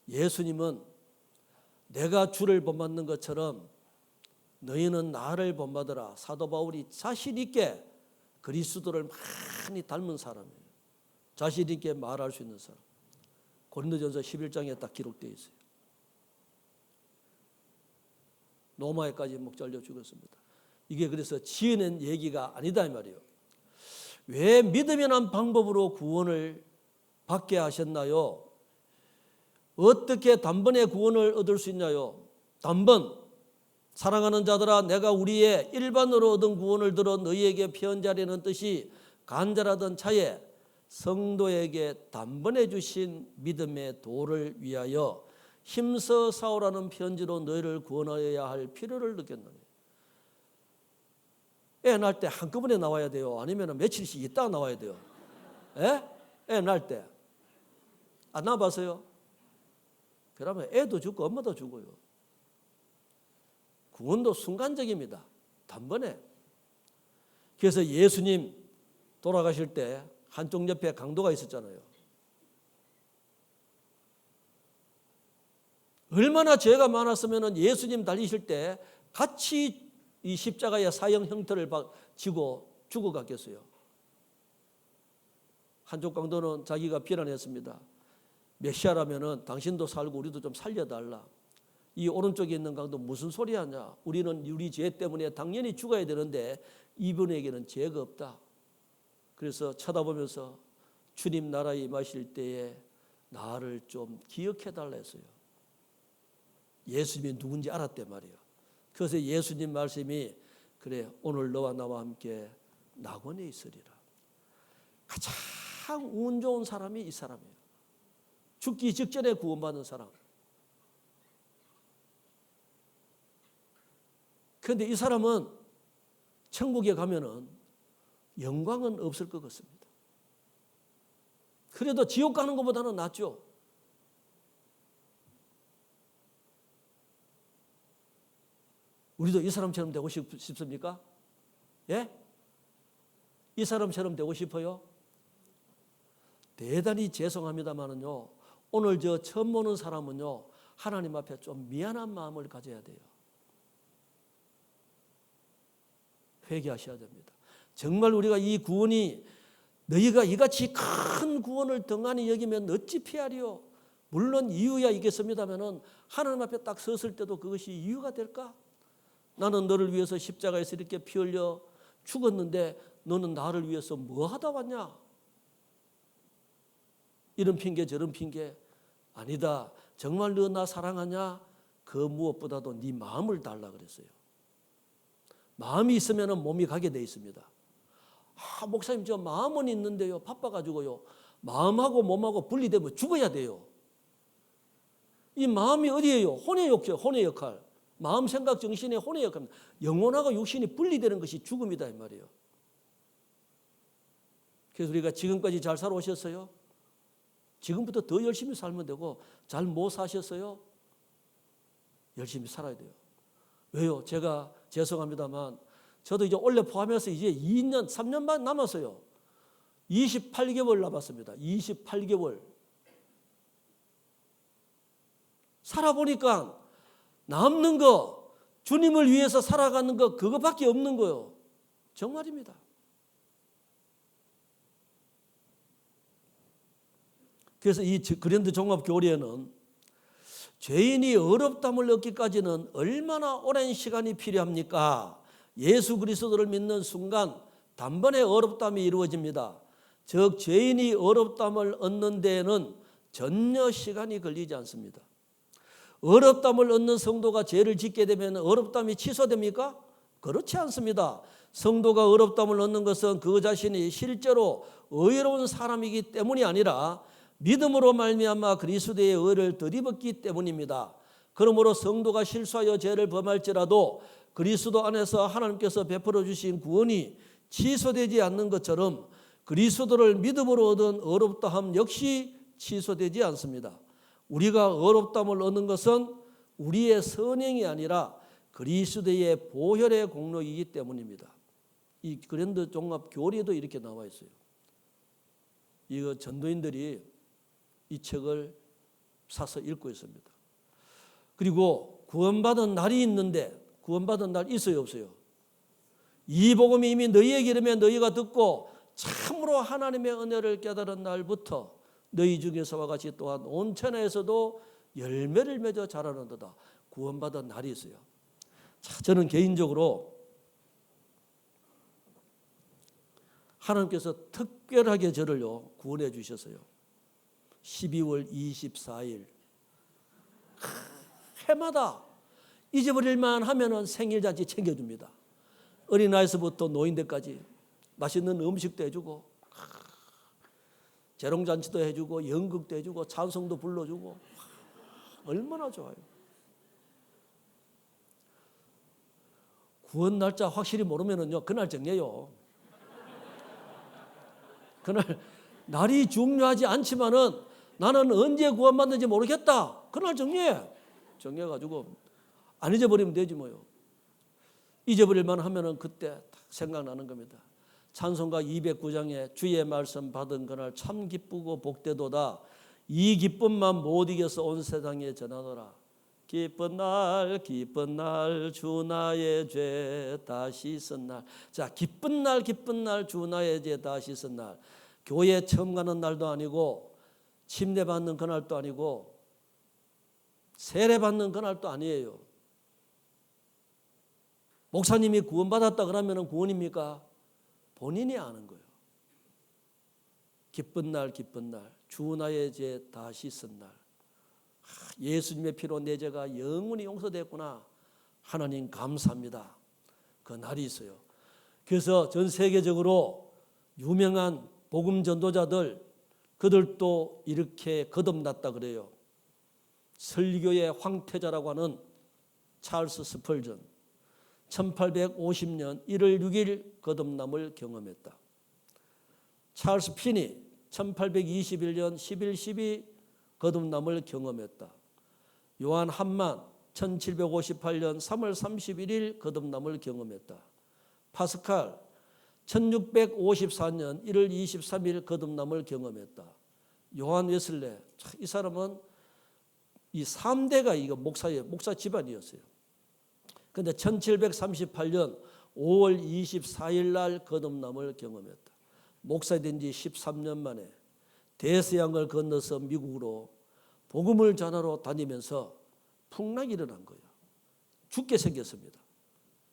예수님은 내가 주를 본받는 것처럼 너희는 나를 본받으라. 사도 바울이 자신 있게 그리스도를 많이 닮은 사람이에요. 자신 있게 말할 수 있는 사람. 고린도전서 11장에 딱 기록되어 있어요. 로마에까지 목 잘려 죽었습니다. 이게 그래서 지어낸 얘기가 아니다 이 말이에요. 왜 믿음이란 방법으로 구원을 받게 하셨나요? 어떻게 단번에 구원을 얻을 수 있나요? 단번 사랑하는 자들아 내가 우리의 일반으로 얻은 구원을 들어 너희에게 편지하려는 뜻이 간절하던 차에 성도에게 단번에 주신 믿음의 도를 위하여 힘써 싸우라는 편지로 너희를 구원하여야 할 필요를 느꼈노니. 애 낳을 때 한꺼번에 나와야 돼요? 아니면 며칠씩 있다가 나와야 돼요? 애 낳을 때. 안 낳아봤어요? 그러면 애도 죽고 엄마도 죽어요. 구원도 순간적입니다. 단번에. 그래서 예수님 돌아가실 때 한쪽 옆에 강도가 있었잖아요. 얼마나 죄가 많았으면 예수님 달리실 때 같이 이 십자가의 사형 형태를 지고 죽어갔겠어요. 한쪽 강도는 자기가 비난했습니다. 메시아라면은 당신도 살고 우리도 좀 살려달라. 이 오른쪽에 있는 강도 무슨 소리 하냐. 우리는 우리 죄 때문에 당연히 죽어야 되는데 이분에게는 죄가 없다. 그래서 쳐다보면서 주님 나라에 임하실 때에 나를 좀 기억해달라 했어요. 예수님이 누군지 알았단 말이에요. 그래서 예수님 말씀이 그래 오늘 너와 나와 함께 낙원에 있으리라. 가장 운 좋은 사람이 이 사람이에요. 죽기 직전에 구원받는 사람. 그런데 이 사람은 천국에 가면은 영광은 없을 것 같습니다. 그래도 지옥 가는 것보다는 낫죠. 우리도 이 사람처럼 되고 싶습니까? 예? 이 사람처럼 되고 싶어요? 대단히 죄송합니다만은요. 오늘 저 처음 보는 사람은요. 하나님 앞에 좀 미안한 마음을 가져야 돼요. 회개하셔야 됩니다. 정말 우리가 이 구원이 너희가 이같이 큰 구원을 등한히 여기면 어찌 피하리요? 물론 이유야 있겠습니다만은 하나님 앞에 딱 섰을 때도 그것이 이유가 될까? 나는 너를 위해서 십자가에서 이렇게 피 흘려 죽었는데 너는 나를 위해서 뭐 하다 왔냐? 이런 핑계 저런 핑계 아니다. 정말 너 나 사랑하냐? 그 무엇보다도 네 마음을 달라 그랬어요. 마음이 있으면 몸이 가게 돼 있습니다. 목사님 저 마음은 있는데요. 바빠가지고요. 마음하고 몸하고 분리되면 죽어야 돼요. 이 마음이 어디예요? 혼의 욕조, 혼의 역할. 마음, 생각, 정신의 혼의 역할입니다. 영혼하고 육신이 분리되는 것이 죽음이다 이 말이에요. 그래서 우리가 지금까지 잘 살아오셨어요? 지금부터 더 열심히 살면 되고 잘 못 사셨어요? 열심히 살아야 돼요. 왜요? 제가 죄송합니다만 저도 이제 원래 포함해서 이제 2년, 3년 반 남았어요. 28개월 남았습니다. 28개월. 살아보니까 남는 거, 주님을 위해서 살아가는 거 그거밖에 없는 거예요. 정말입니다. 그래서 이 그랜드 종합교리에는 죄인이 어렵담을 얻기까지는 얼마나 오랜 시간이 필요합니까? 예수 그리스도를 믿는 순간 단번에 어렵담이 이루어집니다. 즉 죄인이 어렵담을 얻는 데에는 전혀 시간이 걸리지 않습니다. 어렵담을 얻는 성도가 죄를 짓게 되면 어렵담이 취소됩니까? 그렇지 않습니다. 성도가 어렵담을 얻는 것은 그 자신이 실제로 의로운 사람이기 때문이 아니라 믿음으로 말미암아 그리스도의 의를 덜입었기 때문입니다. 그러므로 성도가 실수하여 죄를 범할지라도 그리스도 안에서 하나님께서 베풀어 주신 구원이 취소되지 않는 것처럼 그리스도를 믿음으로 얻은 어렵다함 역시 취소되지 않습니다. 우리가 어렵담을 얻는 것은 우리의 선행이 아니라 그리스도의 보혈의 공로이기 때문입니다. 이 그랜드 종합 교리에도 이렇게 나와 있어요. 이거 전도인들이 이 책을 사서 읽고 있습니다. 그리고 구원받은 날이 있는데 구원받은 날 있어요, 없어요? 이 복음이 이미 너희에게 이르면 너희가 듣고 참으로 하나님의 은혜를 깨달은 날부터 너희 중에서와 같이 또한 온 천하에서도 열매를 맺어 자라는도다. 구원받은 날이 있어요. 자, 저는 개인적으로 하나님께서 특별하게 저를요 구원해 주셨어요. 12월 24일 해마다 잊어버릴만 하면은 생일잔치 챙겨줍니다. 어린아이서부터 노인들까지 맛있는 음식도 해주고 재롱잔치도 해주고 연극도 해주고 찬송도 불러주고 얼마나 좋아요. 구원 날짜 확실히 모르면은요 그날 정해요. 그날 날이 중요하지 않지만은 나는 언제 구원받는지 모르겠다. 그날 정해가지고 안 잊어버리면 되지 뭐요. 잊어버릴만 하면은 그때 생각나는 겁니다. 찬송가 209장에 주의 말씀 받은 그날 참 기쁘고 복되도다. 이 기쁨만 못 이겨서 온 세상에 전하노라. 기쁜 날 주 나의 죄 다 씻은 날. 자, 기쁜 날 주 나의 죄 다 씻은 날. 교회 처음 가는 날도 아니고 침례 받는 그날도 아니고 세례 받는 그날도 아니에요. 목사님이 구원받았다 그러면 구원입니까? 본인이 아는 거예요. 기쁜 날 주 나의 죄 다 씻은 날. 예수님의 피로 내 죄가 영원히 용서됐구나. 하나님 감사합니다. 그 날이 있어요. 그래서 전 세계적으로 유명한 복음 전도자들 그들도 이렇게 거듭났다 그래요. 설교의 황태자라고 하는 찰스 스펄전 1850년 1월 6일 거듭남을 경험했다. 찰스 피니 1821년 11, 12 거듭남을 경험했다. 요한 함만 1758년 3월 31일 거듭남을 경험했다. 파스칼 1654년 1월 23일 거듭남을 경험했다. 요한 웨슬레, 이 사람은 이 3대가 이거 목사 집안이었어요. 그런데 1738년 5월 24일 날 거듭남을 경험했다. 목사 된 지 13년 만에 대서양을 건너서 미국으로 복음을 전하러 다니면서 풍락이 일어난 거예요. 죽게 생겼습니다.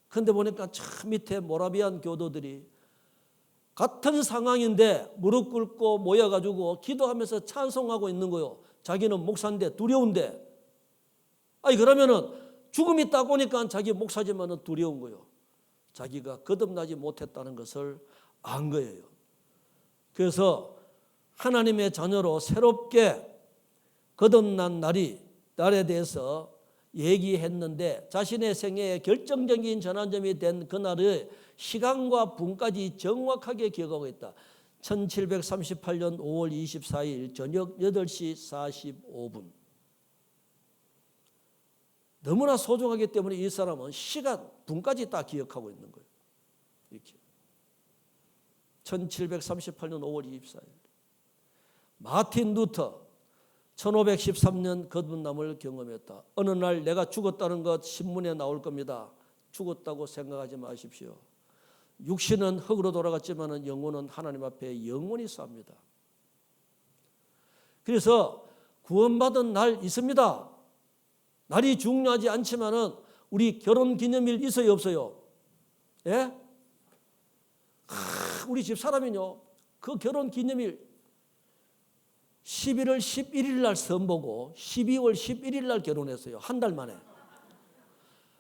그런데 보니까 저 밑에 모라비안 교도들이 같은 상황인데 무릎 꿇고 모여가지고 기도하면서 찬송하고 있는 거예요. 자기는 목사인데 두려운데. 아니 그러면은 죽음이 딱 오니까 자기 목사지만은 두려운 거예요. 자기가 거듭나지 못했다는 것을 안 거예요. 그래서 하나님의 자녀로 새롭게 거듭난 날에 대해서 얘기했는데 자신의 생애의 결정적인 전환점이 된 그날의 시간과 분까지 정확하게 기억하고 있다. 1738년 5월 24일 저녁 8시 45분. 너무나 소중하기 때문에 이 사람은 시간, 분까지 다 기억하고 있는 거예요. 이렇게. 1738년 5월 24일. 마틴 루터 1513년 거듭남을 경험했다. 어느 날 내가 죽었다는 것 신문에 나올 겁니다. 죽었다고 생각하지 마십시오. 육신은 흙으로 돌아갔지만 영혼은 하나님 앞에 영원히 삽니다. 그래서 구원받은 날 있습니다. 날이 중요하지 않지만은 우리 결혼기념일 있어요, 없어요? 예? 우리 집 사람이요. 그 결혼기념일 11월 11일 날 선보고 12월 11일 날 결혼했어요. 한 달 만에.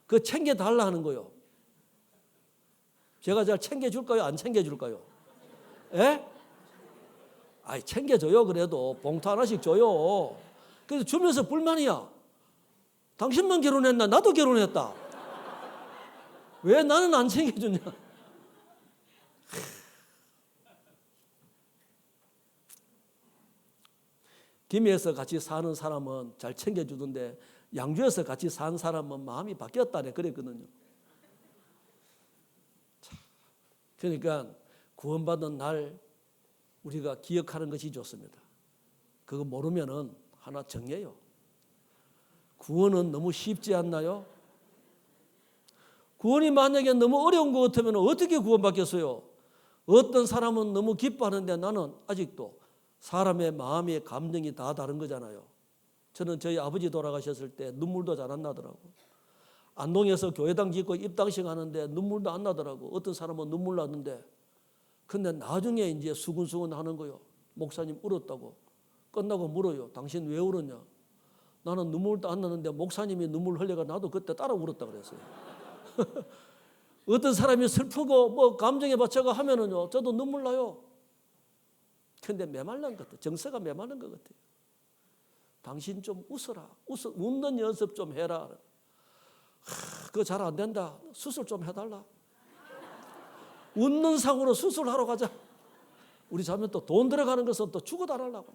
그 챙겨달라 하는 거요. 제가 잘 챙겨줄까요? 안 챙겨줄까요? 예? 아이, 챙겨줘요. 그래도 봉투 하나씩 줘요. 그래서 주면서 불만이야. 당신만 결혼했나? 나도 결혼했다. 왜 나는 안 챙겨주냐? 김해에서 같이 사는 사람은 잘 챙겨주던데 양주에서 같이 산 사람은 마음이 바뀌었다네 그랬거든요. 그러니까 구원받은 날 우리가 기억하는 것이 좋습니다. 그거 모르면은 하나 정해요. 구원은 너무 쉽지 않나요? 구원이 만약에 너무 어려운 것 같으면 어떻게 구원받겠어요? 어떤 사람은 너무 기뻐하는데 나는 아직도 사람의 마음의 감정이 다 다른 거잖아요. 저는 저희 아버지 돌아가셨을 때 눈물도 잘 안 나더라고. 안동에서 교회당 짓고 입당식 하는데 눈물도 안 나더라고. 어떤 사람은 눈물 나는데. 근데 나중에 이제 수근수근 하는 거요. 목사님 울었다고. 끝나고 물어요. 당신 왜 울었냐? 나는 눈물도 안 나는데 목사님이 눈물 흘려가 나도 그때 따라 울었다 그랬어요. 어떤 사람이 슬프고 뭐 감정에 받쳐가 하면은요. 저도 눈물 나요. 근데 메말른 것 같아요. 정서가 메말른 것 같아요. 당신 좀 웃어라. 웃는 연습 좀 해라. 그거 잘 안 된다. 수술 좀 해달라. 웃는 상으로 수술하러 가자. 우리 자면 또 돈 들어가는 것은 또 죽어달라고.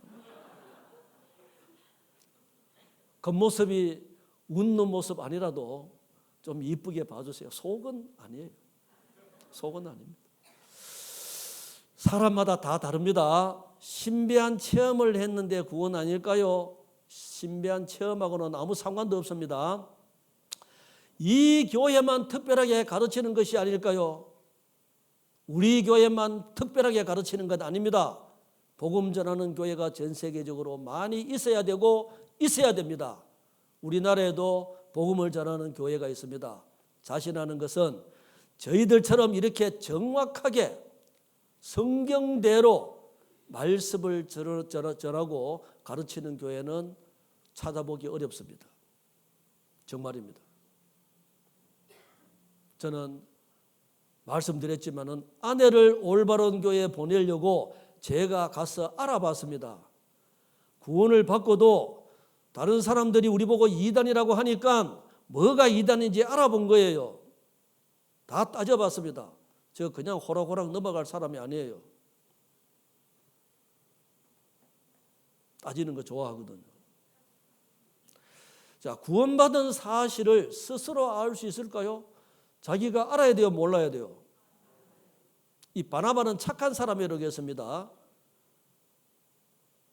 겉모습이 웃는 모습 아니라도 좀 이쁘게 봐주세요. 속은 아니에요. 속은 아닙니다. 사람마다 다 다릅니다. 신비한 체험을 했는데 구원 아닐까요? 신비한 체험하고는 아무 상관도 없습니다. 이 교회만 특별하게 가르치는 것이 아닐까요? 우리 교회만 특별하게 가르치는 것 아닙니다. 복음 전하는 교회가 전 세계적으로 많이 있어야 되고 있어야 됩니다. 우리나라에도 복음을 전하는 교회가 있습니다. 자신하는 것은 저희들처럼 이렇게 정확하게 성경대로 말씀을 전하고 가르치는 교회는 찾아보기 어렵습니다. 정말입니다. 저는 말씀드렸지만은 아내를 올바른 교회에 보내려고 제가 가서 알아봤습니다. 구원을 받고도 다른 사람들이 우리 보고 이단이라고 하니까 뭐가 이단인지 알아본 거예요. 다 따져봤습니다. 저 그냥 호락호락 넘어갈 사람이 아니에요. 따지는 거 좋아하거든요. 자, 구원받은 사실을 스스로 알 수 있을까요? 자기가 알아야 돼요, 몰라야 돼요? 이 바나바는 착한 사람이라고 했습니다.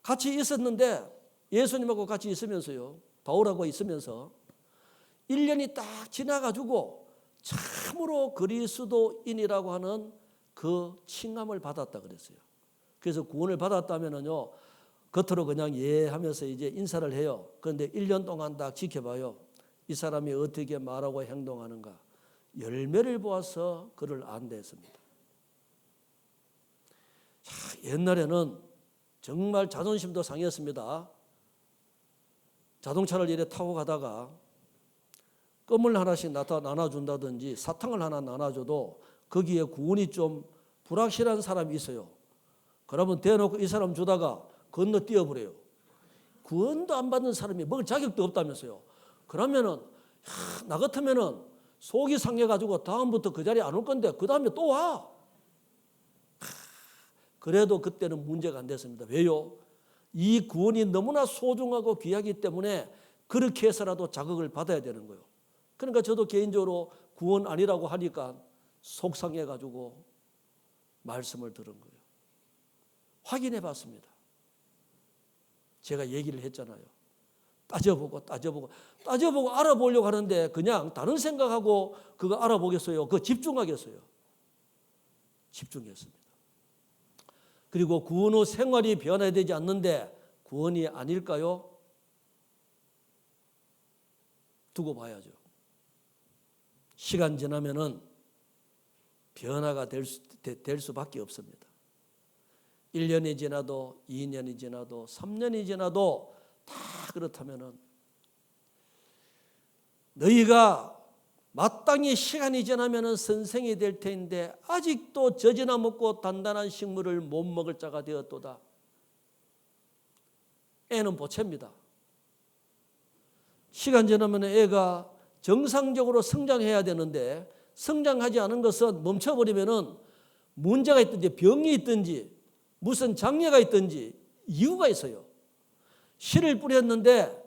같이 있었는데 예수님하고 같이 있으면서요. 바울하고 있으면서 1년이 딱 지나가지고 참으로 그리스도인이라고 하는 그 칭함을 받았다 그랬어요. 그래서 구원을 받았다면은요. 겉으로 그냥 예 하면서 이제 인사를 해요. 그런데 1년 동안 딱 지켜봐요. 이 사람이 어떻게 말하고 행동하는가. 열매를 보아서 그를 안다 했습니다. 자, 옛날에는 정말 자존심도 상했습니다. 자동차를 이래 타고 가다가 껌을 하나씩 나눠준다든지 사탕을 하나 나눠줘도 거기에 구원이 좀 불확실한 사람이 있어요. 그러면 대놓고 이 사람 주다가 건너뛰어버려요. 구원도 안 받는 사람이 먹을 자격도 없다면서요. 그러면은 나 같으면은 속이 상해가지고 다음부터 그 자리에 안 올 건데 그 다음에 또 와. 그래도 그때는 문제가 안 됐습니다. 왜요? 이 구원이 너무나 소중하고 귀하기 때문에 그렇게 해서라도 자극을 받아야 되는 거예요. 그러니까 저도 개인적으로 구원 아니라고 하니까 속상해가지고 말씀을 들은 거예요. 확인해 봤습니다. 제가 얘기를 했잖아요. 따져보고 알아보려고 하는데 그냥 다른 생각하고 그거 알아보겠어요? 그거 집중하겠어요? 집중했습니다. 그리고 구원 후 생활이 변화되지 않는데 구원이 아닐까요? 두고 봐야죠. 시간 지나면은 변화가 될 수밖에 없습니다. 1년이 지나도 2년이 지나도 3년이 지나도 다 그렇다면은 너희가 마땅히 시간이 지나면은 선생이 될 텐데 아직도 젖이나 먹고 단단한 식물을 못 먹을 자가 되었도다. 애는 보채입니다. 시간 지나면 애가 정상적으로 성장해야 되는데 성장하지 않은 것은 멈춰버리면은 문제가 있든지 병이 있든지 무슨 장애가 있든지 이유가 있어요. 씨를 뿌렸는데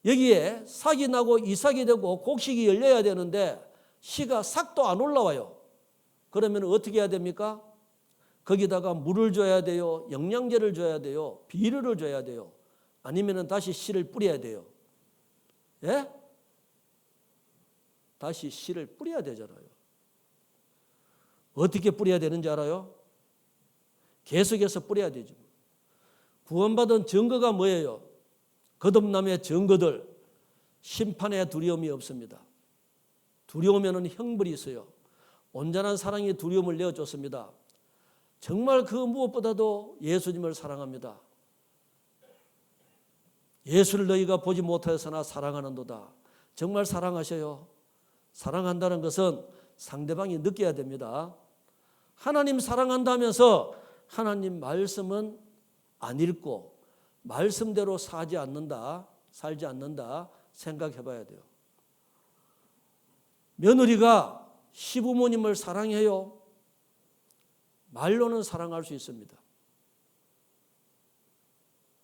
여기에 삭이 나고 이삭이 되고 곡식이 열려야 되는데 씨가 삭도 안 올라와요. 그러면 어떻게 해야 됩니까? 거기다가 물을 줘야 돼요. 영양제를 줘야 돼요. 비료를 줘야 돼요. 아니면 다시 씨를 뿌려야 돼요. 예? 다시 씨를 뿌려야 되잖아요. 어떻게 뿌려야 되는지 알아요? 계속해서 뿌려야 되죠. 구원받은 증거가 뭐예요? 거듭남의 증거들. 심판의 두려움이 없습니다. 두려우면 형벌이 있어요. 온전한 사랑이 두려움을 내어줬습니다. 정말 그 무엇보다도 예수님을 사랑합니다. 예수를 너희가 보지 못하였으나 사랑하는도다. 정말 사랑하셔요. 사랑한다는 것은 상대방이 느껴야 됩니다. 하나님 사랑한다면서 하나님 말씀은 안 읽고 말씀대로 살지 않는다 생각해 봐야 돼요. 며느리가 시부모님을 사랑해요. 말로는 사랑할 수 있습니다.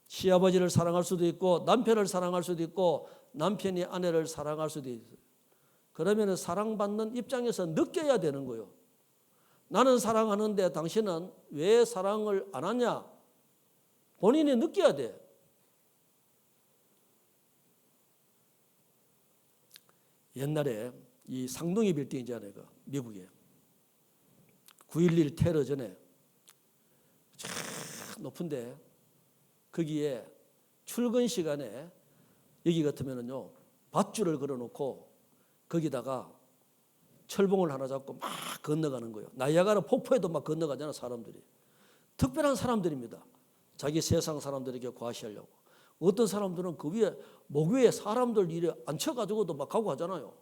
시아버지를 사랑할 수도 있고 남편을 사랑할 수도 있고 남편이 아내를 사랑할 수도 있어요. 그러면 사랑받는 입장에서 느껴야 되는 거예요. 나는 사랑하는데 당신은 왜 사랑을 안 하냐? 본인이 느껴야 돼. 옛날에 이 상둥이 빌딩 있잖아요. 미국에. 9.11 테러 전에 참 높은데 거기에 출근 시간에 여기 같으면은요 밧줄을 걸어놓고 거기다가 철봉을 하나 잡고 막 건너가는 거예요. 나이아가라 폭포에도 막 건너가잖아 사람들이. 특별한 사람들입니다. 자기 세상 사람들에게 과시하려고. 어떤 사람들은 그 위에 목 위에 사람들 이래 앉혀가지고도 막 가고 하잖아요.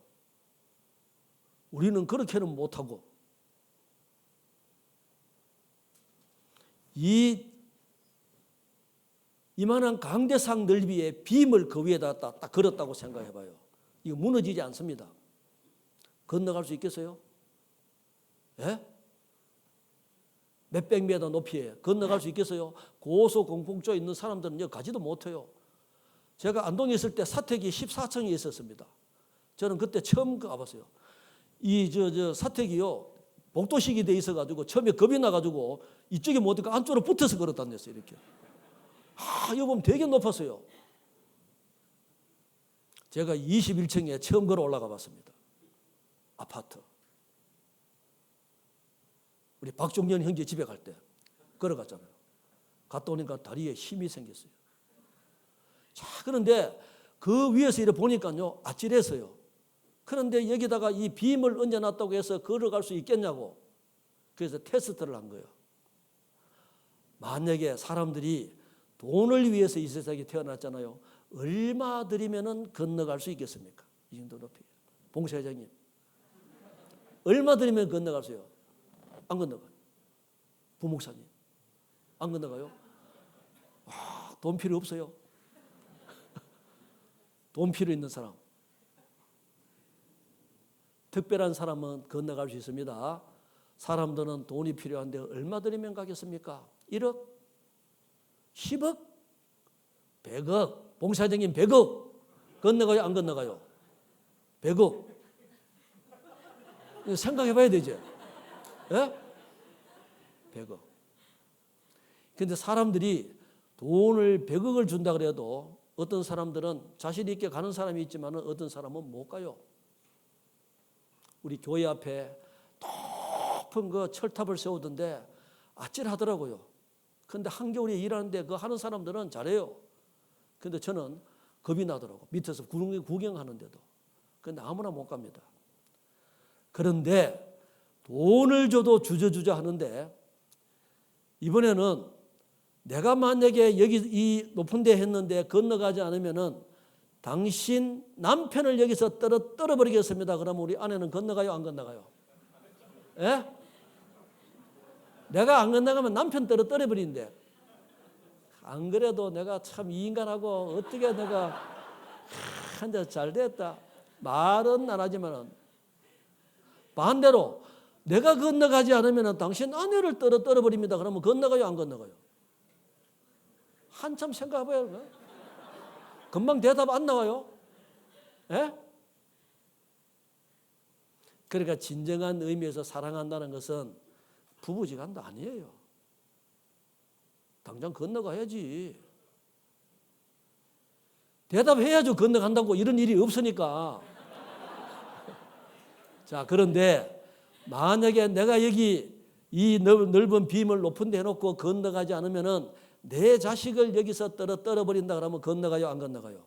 우리는 그렇게는 못하고 이만한 강대상 넓이의 빔을 그 위에다 딱 걸었다고 생각해 봐요. 이거 무너지지 않습니다. 건너갈 수 있겠어요? 예? 몇백 미터 높이에 건너갈 수 있겠어요? 고소공포증 있는 사람들은 여기 가지도 못해요. 제가 안동에 있을 때 사택이 14층에 있었습니다. 저는 그때 처음 가봤어요. 사택이요 복도식이 돼 있어가지고 처음에 겁이 나가지고 이쪽에 못 들고 안쪽으로 붙어서 걸어 다녔어요. 이렇게. 이거 보면 되게 높았어요. 제가 21층에 처음 걸어 올라가 봤습니다. 아파트. 우리 박종년 형제 집에 갈 때 걸어갔잖아요. 갔다 오니까 다리에 힘이 생겼어요. 자, 그런데 그 위에서 이렇게 보니까요, 아찔했어요. 그런데 여기다가 이 빔을 얹어놨다고 해서 걸어갈 수 있겠냐고. 그래서 테스트를 한 거예요. 만약에 사람들이 돈을 위해서 이 세상에 태어났잖아요. 얼마 들이면은 건너갈 수 있겠습니까? 이 정도 높이. 봉사회장님. 얼마 들이면 건너갈 수 있어요? 안 건너가요. 부목사님. 안 건너가요? 돈 필요 없어요. 돈 필요 있는 사람. 특별한 사람은 건너갈 수 있습니다. 사람들은 돈이 필요한데 얼마 들이면 가겠습니까? 1억? 10억? 100억? 봉사장님 100억? 건너가요? 안 건너가요? 100억? 생각해 봐야 되죠. 예? 100억. 그런데 사람들이 돈을 100억을 준다 그래도 어떤 사람들은 자신 있게 가는 사람이 있지만 어떤 사람은 못 가요. 우리 교회 앞에 높은 그 철탑을 세우던데 아찔하더라고요. 근데 한겨울에 일하는데 그거 하는 사람들은 잘해요. 근데 저는 겁이 나더라고. 밑에서 구경하는데도. 근데 아무나 못 갑니다. 그런데 돈을 줘도 주저주저 하는데 이번에는 내가 만약에 여기 이 높은 데 했는데 건너가지 않으면은 당신 남편을 여기서 떨어버리겠습니다. 그러면 우리 아내는 건너가요, 안 건너가요? 예? 내가 안 건너가면 남편 떨어버린대. 안 그래도 내가 참 이 인간하고 어떻게 내가 한데 잘 됐다. 말은 안 하지만은 반대로 내가 건너가지 않으면 당신 아내를 떨어버립니다. 그러면 건너가요, 안 건너가요? 한참 생각해봐요. 금방 대답 안 나와요. 예? 그러니까 진정한 의미에서 사랑한다는 것은 부부지간도 아니에요. 당장 건너가야지. 대답해야죠. 건너간다고. 이런 일이 없으니까. 자, 그런데 만약에 내가 여기 이 넓은 빔을 높은 데 해놓고 건너가지 않으면은 내 자식을 여기서 떨어버린다 그러면 건너가요, 안 건너가요?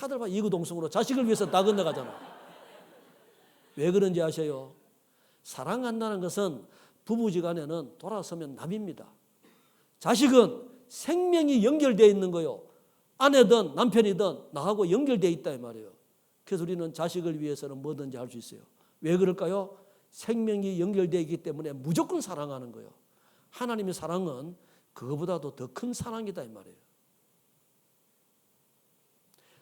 다들 막 이구동성으로 자식을 위해서 다 건너가잖아. 왜 그런지 아세요? 사랑한다는 것은 부부지간에는 돌아서면 남입니다. 자식은 생명이 연결되어 있는 거요. 아내든 남편이든 나하고 연결되어 있다 이 말이에요. 그래서 우리는 자식을 위해서는 뭐든지 할 수 있어요. 왜 그럴까요? 생명이 연결되어 있기 때문에 무조건 사랑하는 거예요. 하나님의 사랑은 그거보다도 더 큰 사랑이다 이 말이에요.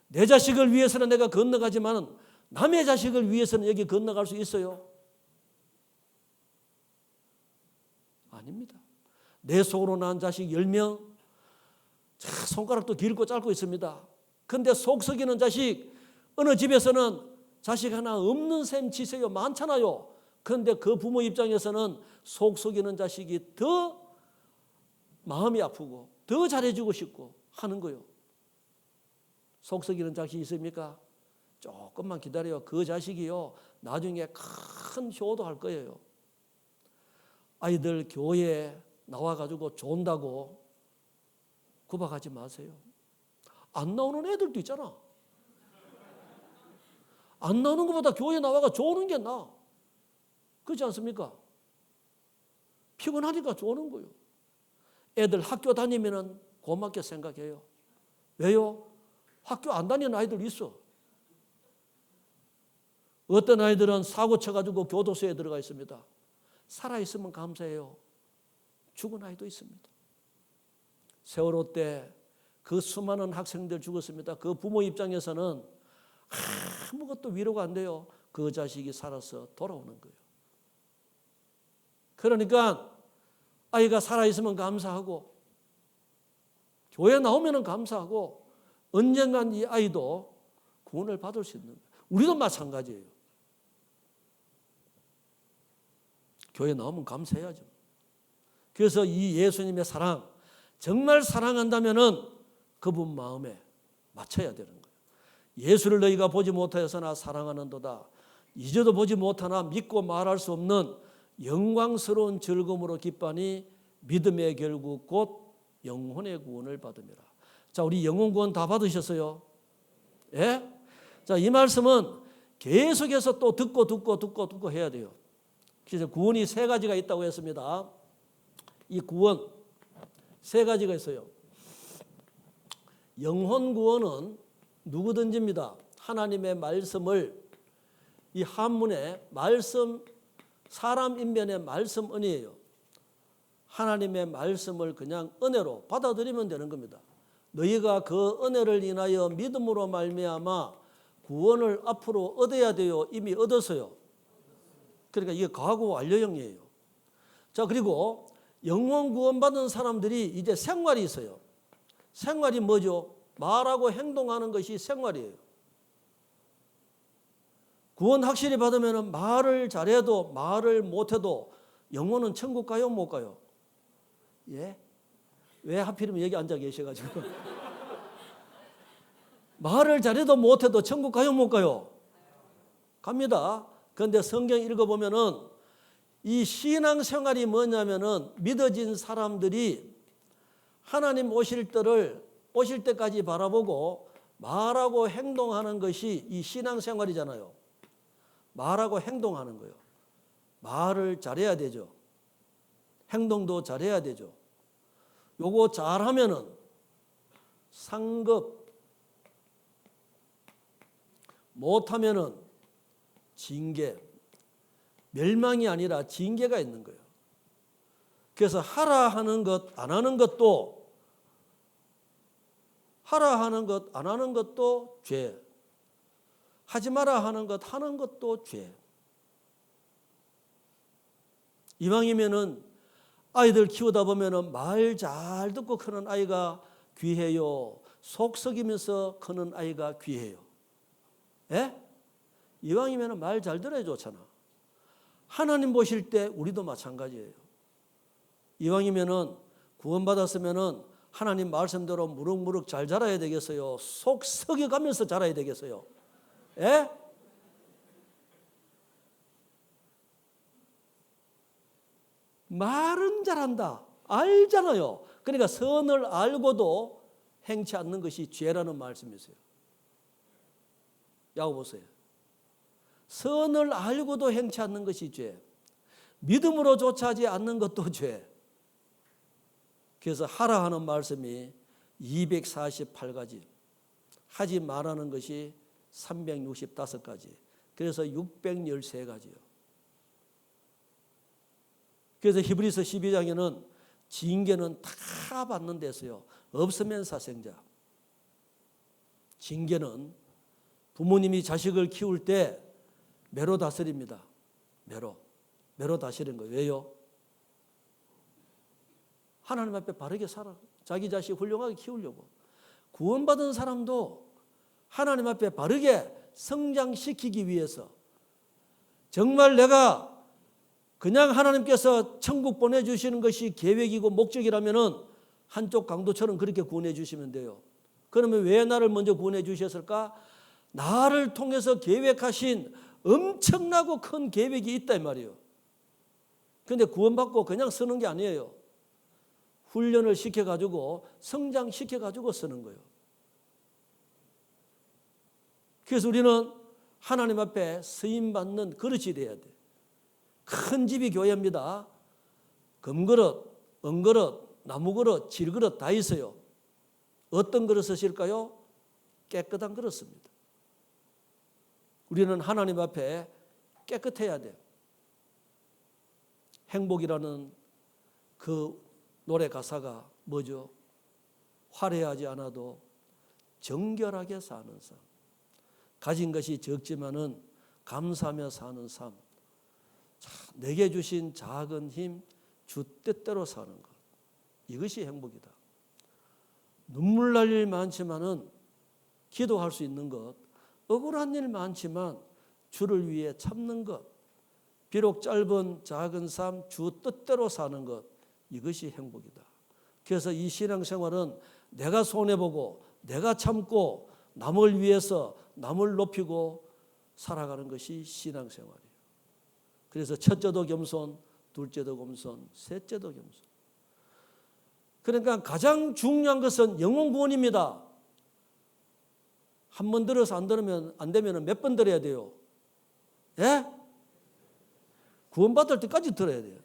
내 자식을 위해서는 내가 건너가지만 남의 자식을 위해서는 여기 건너갈 수 있어요? 아닙니다. 내 속으로 난 자식 10명 손가락도 길고 짧고 있습니다. 그런데 속 썩이는 자식 어느 집에서는 자식 하나 없는 셈 치세요. 많잖아요. 그런데 그 부모 입장에서는 속 썩이는 자식이 더 마음이 아프고 더 잘해주고 싶고 하는 거예요. 속 썩이는 자식이 있습니까? 조금만 기다려요. 그 자식이요 나중에 큰 효도할 거예요. 아이들 교회에 나와가지고 존다고 구박하지 마세요. 안 나오는 애들도 있잖아. 안 나오는 것보다 교회에 나와가 조는 게 나아. 그렇지 않습니까? 피곤하니까 조는 거예요. 애들 학교 다니면은 고맙게 생각해요. 왜요? 학교 안 다니는 아이들 있어. 어떤 아이들은 사고 쳐가지고 교도소에 들어가 있습니다. 살아있으면 감사해요. 죽은 아이도 있습니다. 세월호 때 그 수많은 학생들 죽었습니다. 그 부모 입장에서는 아무것도 위로가 안 돼요. 그 자식이 살아서 돌아오는 거예요. 그러니까 아이가 살아있으면 감사하고 교회 나오면 감사하고 언젠간 이 아이도 구원을 받을 수 있는 거예요. 우리도 마찬가지예요. 교회 나오면 감사해야죠. 그래서 이 예수님의 사랑, 정말 사랑한다면은 그분 마음에 맞춰야 되는 거예요. 예수를 너희가 보지 못하였으나 사랑하는도다. 이제도 보지 못하나 믿고 말할 수 없는 영광스러운 즐거움으로 기뻐하니 믿음의 결국 곧 영혼의 구원을 받음이라. 자, 우리 영혼 구원 다 받으셨어요? 예? 자, 이 말씀은 계속해서 또 듣고 해야 돼요. 그래서 구원이 세 가지가 있다고 했습니다. 이 구원 세 가지가 있어요. 영혼 구원은 누구든지입니다. 하나님의 말씀을 이 한문에 말씀 사람 인변의 말씀 은혜예요. 하나님의 말씀을 그냥 은혜로 받아들이면 되는 겁니다. 너희가 그 은혜를 인하여 믿음으로 말미암아 구원을 앞으로 얻어야 돼요. 이미 얻었어요. 그러니까 이게 과거 완료형이에요. 자, 그리고 영혼 구원받은 사람들이 이제 생활이 있어요. 생활이 뭐죠? 말하고 행동하는 것이 생활이에요. 구원 확실히 받으면 말을 잘해도 말을 못해도 영혼은 천국 가요, 못 가요? 예? 왜 하필이면 여기 앉아 계셔가지고 말을 잘해도 못해도 천국 가요, 못 가요? 갑니다. 그런데 성경 읽어보면은 이 신앙생활이 뭐냐면은 믿어진 사람들이 하나님 오실 때까지 바라보고 말하고 행동하는 것이 이 신앙생활이잖아요. 말하고 행동하는 거예요. 말을 잘해야 되죠. 행동도 잘해야 되죠. 요거 잘하면은 상급, 못하면은 징계, 멸망이 아니라 징계가 있는 거예요. 그래서 하라 하는 것, 안 하는 것도, 하라 하는 것, 안 하는 것도 죄. 하지 마라 하는 것, 하는 것도 죄. 이왕이면은 아이들 키우다 보면은 말 잘 듣고 크는 아이가 귀해요. 속 썩이면서 크는 아이가 귀해요. 예? 이왕이면은 말 잘 들어야 좋잖아. 하나님 보실 때 우리도 마찬가지예요. 이왕이면은 구원받았으면은 하나님 말씀대로 무럭무럭 잘 자라야 되겠어요. 속 썩여가면서 자라야 되겠어요. 예? 말은 잘한다. 알잖아요. 그러니까 선을 알고도 행치 않는 것이 죄라는 말씀이세요. 야고 보세요. 선을 알고도 행치 않는 것이 죄. 믿음으로조차 하지 않는 것도 죄. 그래서 하라 하는 말씀이 248가지, 하지 말라는 것이 365가지, 그래서 613가지요. 그래서 히브리서 12장에는 징계는 다 받는 데서요. 없으면 사생자. 징계는 부모님이 자식을 키울 때 매로 다스립니다. 매로 다스리는 거예요. 왜요? 하나님 앞에 바르게 살아. 자기 자식 훌륭하게 키우려고. 구원받은 사람도 하나님 앞에 바르게 성장시키기 위해서, 정말 내가 그냥 하나님께서 천국 보내주시는 것이 계획이고 목적이라면은 한쪽 강도처럼 그렇게 구원해 주시면 돼요. 그러면 왜 나를 먼저 구원해 주셨을까? 나를 통해서 계획하신 엄청나고 큰 계획이 있다 이 말이에요. 그런데 구원받고 그냥 쓰는 게 아니에요. 훈련을 시켜가지고 성장시켜가지고 쓰는 거예요. 그래서 우리는 하나님 앞에 쓰임받는 그릇이 돼야 돼. 큰 집이 교회입니다. 금그릇, 은그릇, 나무그릇, 질그릇 다 있어요. 어떤 그릇 쓰실까요? 깨끗한 그릇 씁니다. 우리는 하나님 앞에 깨끗해야 돼요. 행복이라는 그 노래 가사가 뭐죠? 화려하지 않아도 정결하게 사는 삶. 가진 것이 적지만은 감사하며 사는 삶. 내게 주신 작은 힘, 주 뜻대로 사는 것. 이것이 행복이다. 눈물 날 일 많지만은 기도할 수 있는 것. 억울한 일 많지만 주를 위해 참는 것. 비록 짧은 작은 삶, 주 뜻대로 사는 것. 이것이 행복이다. 그래서 이 신앙생활은 내가 손해보고 내가 참고 남을 위해서 남을 높이고 살아가는 것이 신앙생활이에요. 그래서 첫째도 겸손, 둘째도 겸손, 셋째도 겸손. 그러니까 가장 중요한 것은 영혼 구원입니다. 한 번 들어서 안 되면 몇 번 들어야 돼요? 예? 구원받을 때까지 들어야 돼요.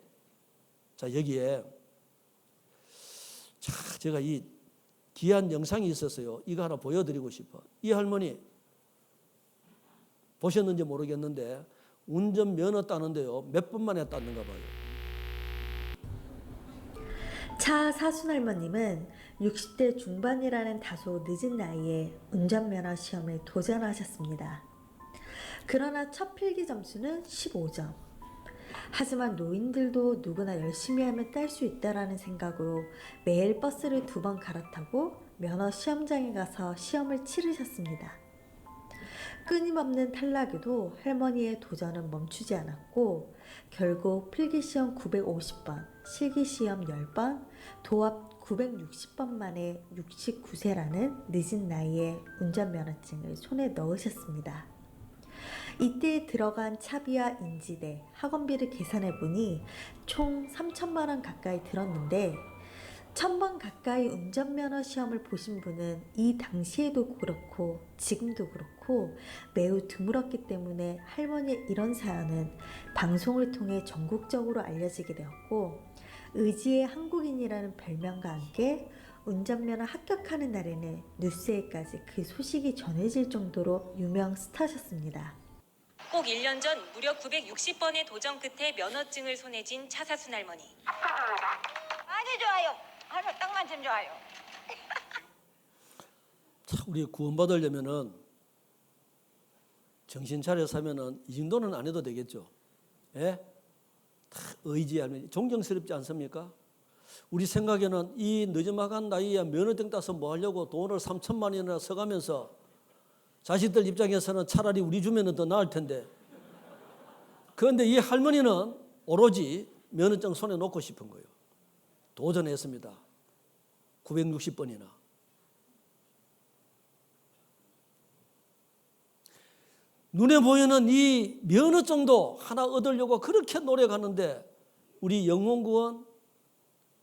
자, 여기에 제가 이 귀한 영상이 있었어요. 이거 하나 보여드리고 싶어. 이 할머니 보셨는지 모르겠는데 운전면허 따는데요. 몇 분 만에 땄는가 봐요. 차 사순할머님은 60대 중반이라는 다소 늦은 나이에 운전면허 시험에 도전하셨습니다. 그러나 첫 필기 점수는 15점. 하지만 노인들도 누구나 열심히 하면 딸 수 있다라는 생각으로 매일 버스를 2번 갈아타고 면허 시험장에 가서 시험을 치르셨습니다. 끊임없는 탈락에도 할머니의 도전은 멈추지 않았고 결국 필기시험 950번, 실기시험 10번, 도합 960번 만에 69세라는 늦은 나이에 운전면허증을 손에 넣으셨습니다. 이때 들어간 차비와 인지대, 학원비를 계산해 보니 총 3천만 원 가까이 들었는데 1000번 가까이 운전면허 시험을 보신 분은 이 당시에도 그렇고 지금도 그렇고 매우 드물었기 때문에 할머니의 이런 사연은 방송을 통해 전국적으로 알려지게 되었고, 의지의 한국인이라는 별명과 함께 운전면허 합격하는 날에는 뉴스에까지 그 소식이 전해질 정도로 유명 스타셨습니다. 꼭 1년 전 무려 960번의 도전 끝에 면허증을 손에 쥔 차사순 할머니. 아주 좋아요. 아주 딱 맞으면 좋아요. 참 우리 구원받으려면은 정신 차려 사면은 이 정도는 안 해도 되겠죠. 예? 다 의지하면 존경스럽지 않습니까? 우리 생각에는 이 늦어막한 나이에 면허증 따서 뭐 하려고 돈을 3천만 원이나 써가면서 자식들 입장에서는 차라리 우리 주면은 더 나을 텐데. 그런데 이 할머니는 오로지 면허증 손에 놓고 싶은 거예요. 도전했습니다. 960번이나. 눈에 보이는 이 면허증도 하나 얻으려고 그렇게 노력하는데 우리 영혼 구원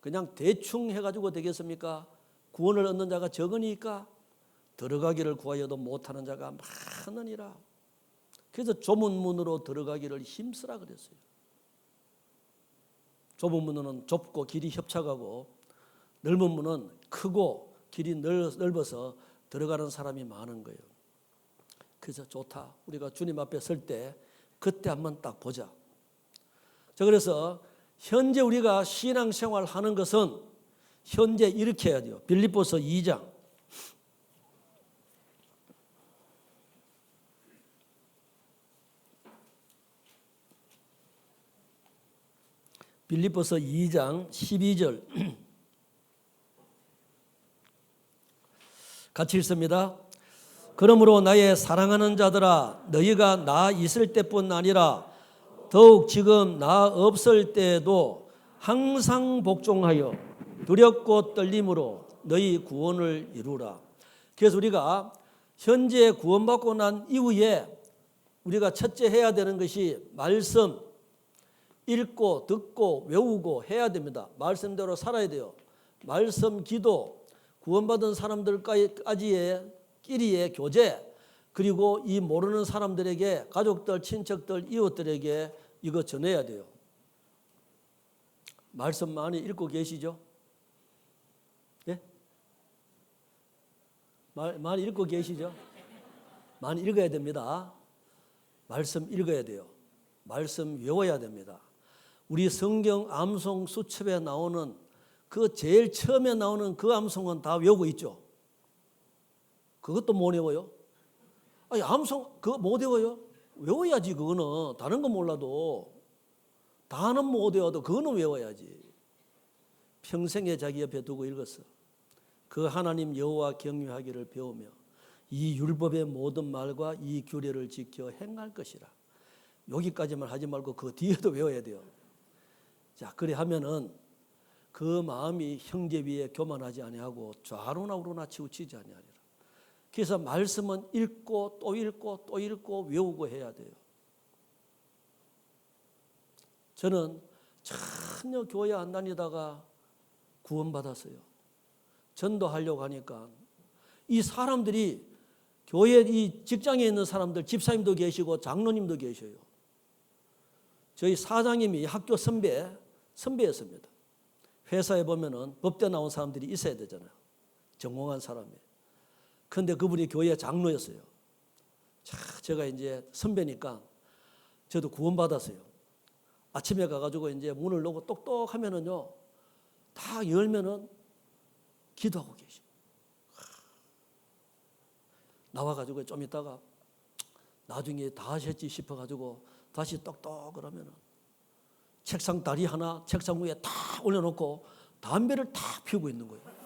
그냥 대충 해가지고 되겠습니까? 구원을 얻는 자가 적으니까 들어가기를 구하여도 못하는 자가 많으니라. 그래서 좁은 문으로 들어가기를 힘쓰라 그랬어요. 좁은 문은 좁고 길이 협착하고 넓은 문은 크고 길이 넓어서 들어가는 사람이 많은 거예요. 그래서 좋다. 우리가 주님 앞에 설 때 그때 한번 딱 보자. 자, 그래서 현재 우리가 신앙생활 하는 것은 현재 이렇게 해야 돼요. 빌립보서 2장. 빌립보서 2장 12절 같이 읽습니다. 그러므로 나의 사랑하는 자들아 너희가 나 있을 때뿐 아니라 더욱 지금 나 없을 때에도 항상 복종하여 두렵고 떨림으로 너희 구원을 이루라. 그래서 우리가 현재 구원받고 난 이후에 우리가 첫째 해야 되는 것이 말씀 읽고 듣고 외우고 해야 됩니다. 말씀대로 살아야 돼요. 말씀, 기도, 구원받은 사람들까지의 끼리의 교제, 그리고 이 모르는 사람들에게 가족들, 친척들, 이웃들에게 이거 전해야 돼요. 말씀 많이 읽고 계시죠? 예? 많이 읽고 계시죠? 많이 읽어야 됩니다. 말씀 읽어야 돼요. 말씀 외워야 됩니다. 우리 성경 암송 수첩에 나오는 그 제일 처음에 나오는 그 암송은 다 외우고 있죠. 그것도 못 외워요. 아니 암송 그거 못 외워요. 외워야지. 그거는 다른 거 몰라도 다는 못 외워도 그거는 외워야지. 평생에 자기 옆에 두고 읽었어. 그 하나님 여호와 경외하기를 배우며 이 율법의 모든 말과 이 규례를 지켜 행할 것이라. 여기까지만 하지 말고 그 뒤에도 외워야 돼요. 자, 그래 하면은 그 마음이 형제 위에 교만하지 아니하고 좌로나 우로나 치우치지 아니하리라. 그래서 말씀은 읽고 또 읽고 또 읽고 외우고 해야 돼요. 저는 전혀 교회 안 다니다가 구원받았어요. 전도하려고 하니까 이 사람들이 교회 이 직장에 있는 사람들 집사님도 계시고 장로님도 계셔요. 저희 사장님이 학교 선배였습니다. 회사에 보면은 법대 나온 사람들이 있어야 되잖아요. 전공한 사람이. 그런데 그분이 교회 장로였어요. 자, 제가 이제 선배니까 저도 구원받았어요. 아침에 가가지고 이제 문을 열고 똑똑하면은요, 다 열면은 기도하고 계시. 나와가지고 좀 있다가 나중에 다 하셨지 싶어가지고 다시 똑똑을 하면은 책상 다리 하나 책상 위에 다 올려놓고 담배를 다 피우고 있는 거예요.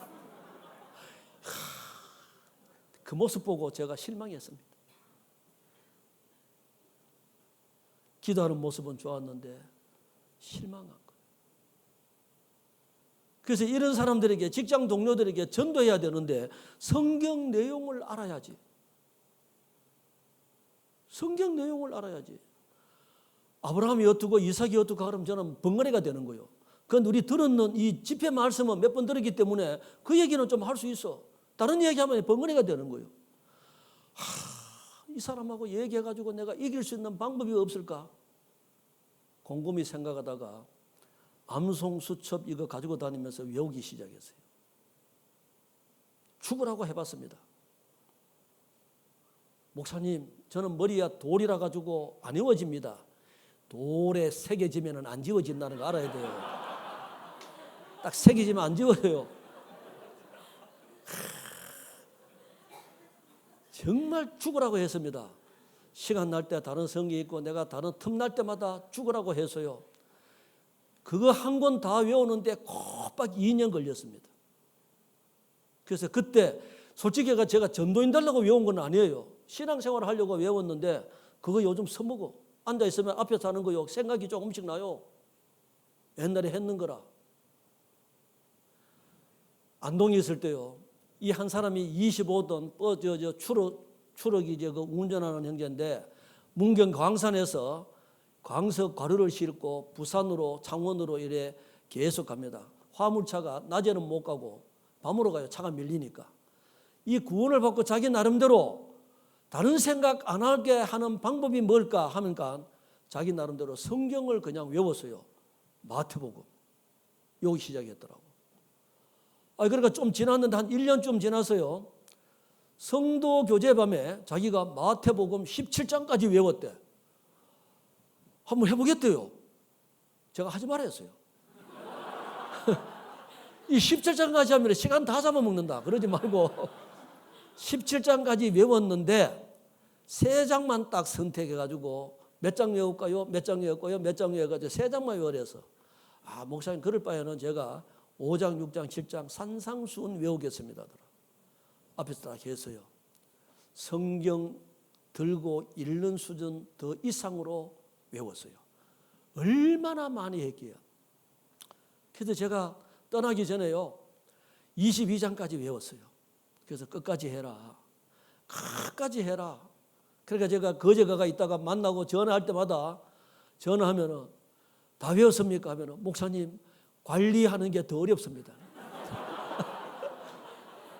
그 모습 보고 제가 실망했습니다. 기도하는 모습은 좋았는데 실망한 거예요. 그래서 이런 사람들에게 직장 동료들에게 전도해야 되는데 성경 내용을 알아야지. 성경 내용을 알아야지. 아브라함이 어떻고 이삭이 어떻고 하면 저는 번거래가 되는 거예요. 그건 우리 들었는 이 집회 말씀은 몇 번 들었기 때문에 그 얘기는 좀 할 수 있어. 다른 얘기하면 번거래가 되는 거예요. 이 사람하고 얘기해가지고 내가 이길 수 있는 방법이 없을까? 곰곰이 생각하다가 암송수첩 이거 가지고 다니면서 외우기 시작했어요. 죽으라고 해봤습니다. 목사님, 저는 머리야 돌이라 가지고 안 외워집니다. 돌에 새겨지면 안 지워진다는 거 알아야 돼요. 딱 새겨지면 안 지워져요. 정말 죽으라고 했습니다. 시간 날 때 다른 성경 있고 내가 다른 틈날 때마다 죽으라고 해서요. 그거 한 권 다 외우는데 꼬박 2년 걸렸습니다. 그래서 그때 솔직히 제가 전도인 되려고 외운 건 아니에요. 신앙생활을 하려고 외웠는데 그거 요즘 써먹어. 앉아있으면 앞에서 하는 거요. 생각이 조금씩 나요. 옛날에 했는 거라. 안동에 있을 때요. 이 한 사람이 25돈 추럭이 이제 그 운전하는 형제인데 문경 광산에서 광석 가루를 싣고 부산으로 창원으로 이래 계속 갑니다. 화물차가 낮에는 못 가고 밤으로 가요. 차가 밀리니까. 이 구원을 받고 자기 나름대로 다른 생각 안 하게 하는 방법이 뭘까 하니까 자기 나름대로 성경을 그냥 외웠어요. 마태복음. 여기 시작했더라고. 그러니까 좀 지났는데 한 1년쯤 지나서요. 성도 교제밤에 자기가 마태복음 17장까지 외웠대. 한번 해보겠대요. 제가 하지 말았어요. 이 17장까지 하면 시간 다 잡아먹는다. 그러지 말고 17장까지 외웠는데 3장만 딱 선택해가지고 몇 장 외울까요? 몇 장 외울까요? 몇 장 외워가지고 3장만 외우래서 목사님 그럴 바에는 제가 5장, 6장, 7장 산상수훈 외우겠습니다. 앞에서 딱 했어요. 성경 들고 읽는 수준 더 이상으로 외웠어요. 얼마나 많이 했기에. 그래서 제가 떠나기 전에요. 22장까지 외웠어요. 그래서 끝까지 해라. 끝까지 해라. 그러니까 제가 거제가가 있다가 만나고 전화할 때마다 전화하면은 다 외웠습니까? 하면은 목사님 관리하는 게 더 어렵습니다.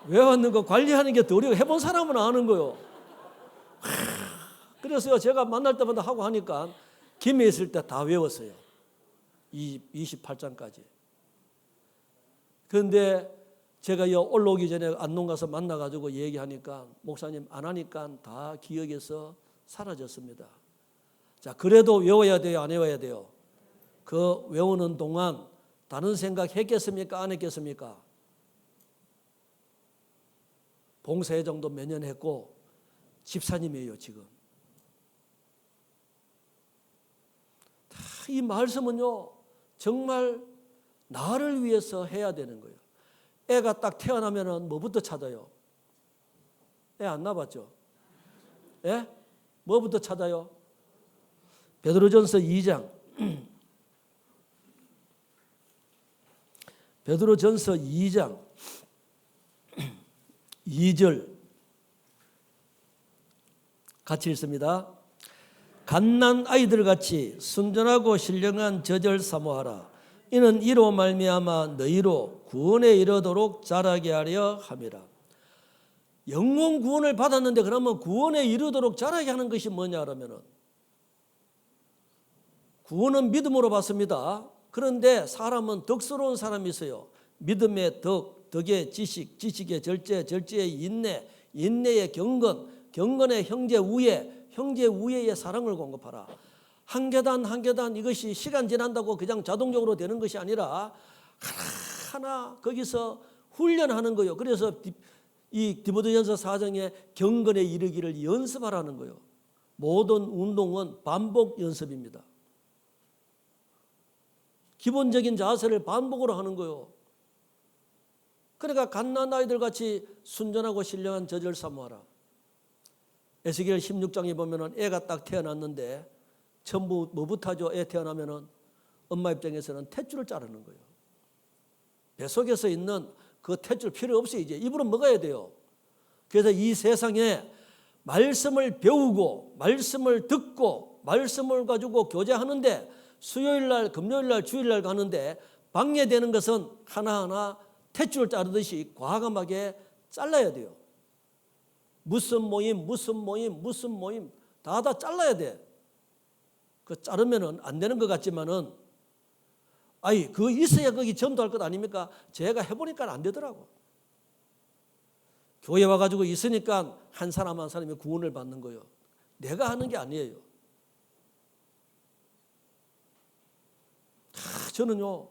외웠는 거 관리하는 게 더 어려워. 해본 사람은 아는 거요. 그래서 제가 만날 때마다 하고 하니까 김해 있을 때 다 외웠어요. 28장까지. 그런데 제가 올라오기 전에 안동 가서 만나가지고 얘기하니까 목사님 안 하니까 다 기억에서 사라졌습니다. 자, 그래도 외워야 돼요? 안 외워야 돼요? 그 외우는 동안 다른 생각 했겠습니까? 안 했겠습니까? 봉사회장도 몇 년 했고 집사님이에요 지금. 이 말씀은요 정말 나를 위해서 해야 되는 거예요. 애가 딱 태어나면은 뭐부터 찾아요? 애 안 낳았죠? 예? 뭐부터 찾아요? 베드로전서 2장. 베드로전서 2장 2절 같이 읽습니다. 갓난 아이들같이 순전하고 신령한 젖을 사모하라. 이는 이로 말미암아 너희로 구원에 이르도록 자라게 하려 함이라. 영원 구원을 받았는데 그러면 구원에 이르도록 자라게 하는 것이 뭐냐 그러면은 구원은 믿음으로 받습니다. 그런데 사람은 덕스러운 사람이 있어요. 믿음의 덕, 덕의 지식, 지식의 절제, 절제의 인내, 인내의 경건, 경건의 형제 우애, 형제 우애의 사랑을 공급하라. 한 계단 한 계단 이것이 시간 지난다고 그냥 자동적으로 되는 것이 아니라 하나하나 거기서 훈련하는 거예요. 그래서 이 디모데전서 4장에 경건에 이르기를 연습하라는 거예요. 모든 운동은 반복 연습입니다. 기본적인 자세를 반복으로 하는 거예요. 그러니까 갓난 아이들 같이 순전하고 신령한 젖을 사모하라. 에스겔 16장에 보면은 애가 딱 태어났는데 전부 뭐부터 하죠? 애 태어나면은 엄마 입장에서는 탯줄을 자르는 거예요. 뱃속에서 있는 그 탯줄 필요 없이 이제 입으로 먹어야 돼요. 그래서 이 세상에 말씀을 배우고 말씀을 듣고 말씀을 가지고 교제하는데 수요일 날, 금요일 날, 주일 날 가는데 방해되는 것은 하나하나 탯줄 자르듯이 과감하게 잘라야 돼요. 무슨 모임 다 잘라야 돼. 그 자르면은 안 되는 것 같지만은 그거 있어야 거기 전도할 것 아닙니까? 제가 해보니까 안 되더라고. 교회 와가지고 있으니까 한 사람 한 사람이 구원을 받는 거예요. 내가 하는 게 아니에요. 저는요,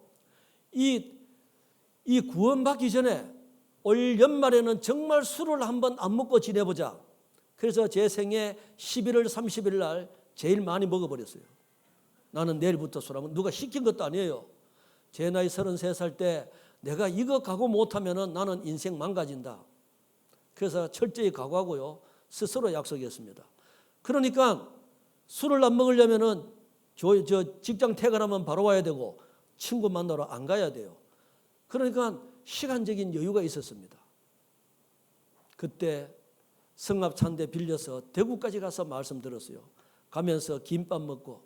이 구원받기 전에 올 연말에는 정말 술을 한번 안 먹고 지내보자. 그래서 제 생애 11월 30일 날 제일 많이 먹어버렸어요. 나는 내일부터 술 한번, 누가 시킨 것도 아니에요. 제 나이 33살 때 내가 이거 각오 못하면은 나는 인생 망가진다. 그래서 철저히 각오하고요, 스스로 약속했습니다. 그러니까 술을 안 먹으려면은 저 직장 퇴근하면 바로 와야 되고 친구 만나러 안 가야 돼요. 그러니까 시간적인 여유가 있었습니다. 그때 성합 찬대 빌려서 대구까지 가서 말씀 들었어요. 가면서 김밥 먹고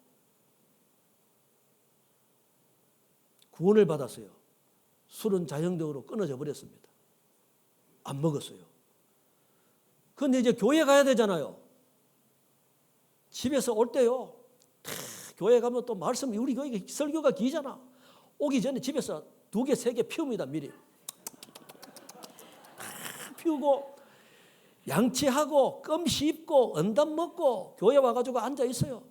구원을 받았어요. 술은 자연적으로 끊어져 버렸습니다. 안 먹었어요. 그런데 이제 교회 가야 되잖아요. 집에서 올 때요, 교회 가면 또 말씀, 우리 교회 설교가 기잖아. 오기 전에 집에서 2개, 3개 피웁니다. 미리 피우고 양치하고 껌 씹고 언담 먹고 교회 와가지고 앉아 있어요.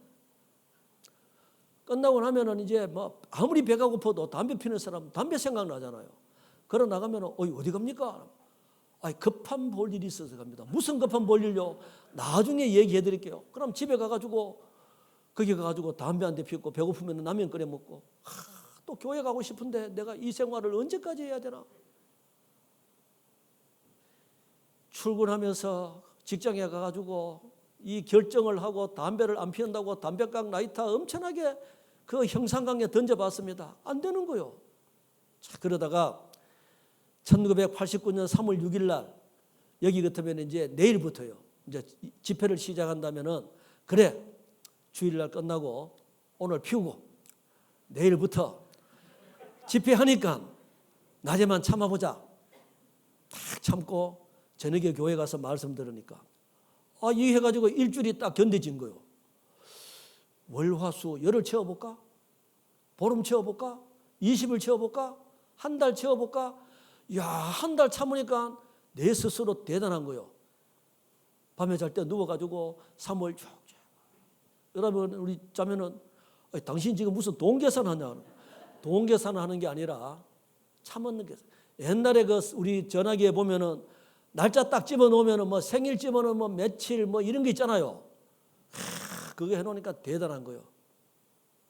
끝나고 나면은 이제 뭐 아무리 배가 고파도 담배 피는 사람 담배 생각나잖아요. 걸어 나가면은 어디 갑니까? 급한 볼일이 있어서 갑니다. 무슨 급한 볼일요? 나중에 얘기해 드릴게요. 그럼 집에 가가지고 거기 가가지고 담배 한 대 피우고 배고프면 라면 끓여 먹고 또 교회 가고 싶은데 내가 이 생활을 언제까지 해야 되나? 출근하면서 직장에 가가지고 이 결정을 하고 담배를 안 피운다고 담배깡 라이터 엄청나게 그 형상강에 던져봤습니다. 안 되는 거요. 자, 그러다가 1989년 3월 6일 날 여기 같으면 이제 내일부터요. 이제 집회를 시작한다면은 그래 주일날 끝나고 오늘 피우고 내일부터 집회하니까 낮에만 참아보자. 딱 참고 저녁에 교회 가서 말씀 들으니까 이 해가지고 일주일이 딱 견뎌진 거요. 월화수 열흘 채워볼까? 보름 채워볼까? 20일 채워볼까? 한 달 채워볼까? 야, 한 달 참으니까 내 스스로 대단한 거요. 밤에 잘 때 누워가지고 3월 쭉. 여러분 우리 자매는 당신 지금 무슨 돈 계산하냐? 돈 계산하는 게 아니라 참는 게. 옛날에 그 우리 전화기에 보면은 날짜 딱 집어놓으면은 뭐 생일 집어넣으면 뭐 며칠 뭐 이런 게 있잖아요. 그거 해놓으니까 대단한 거예요.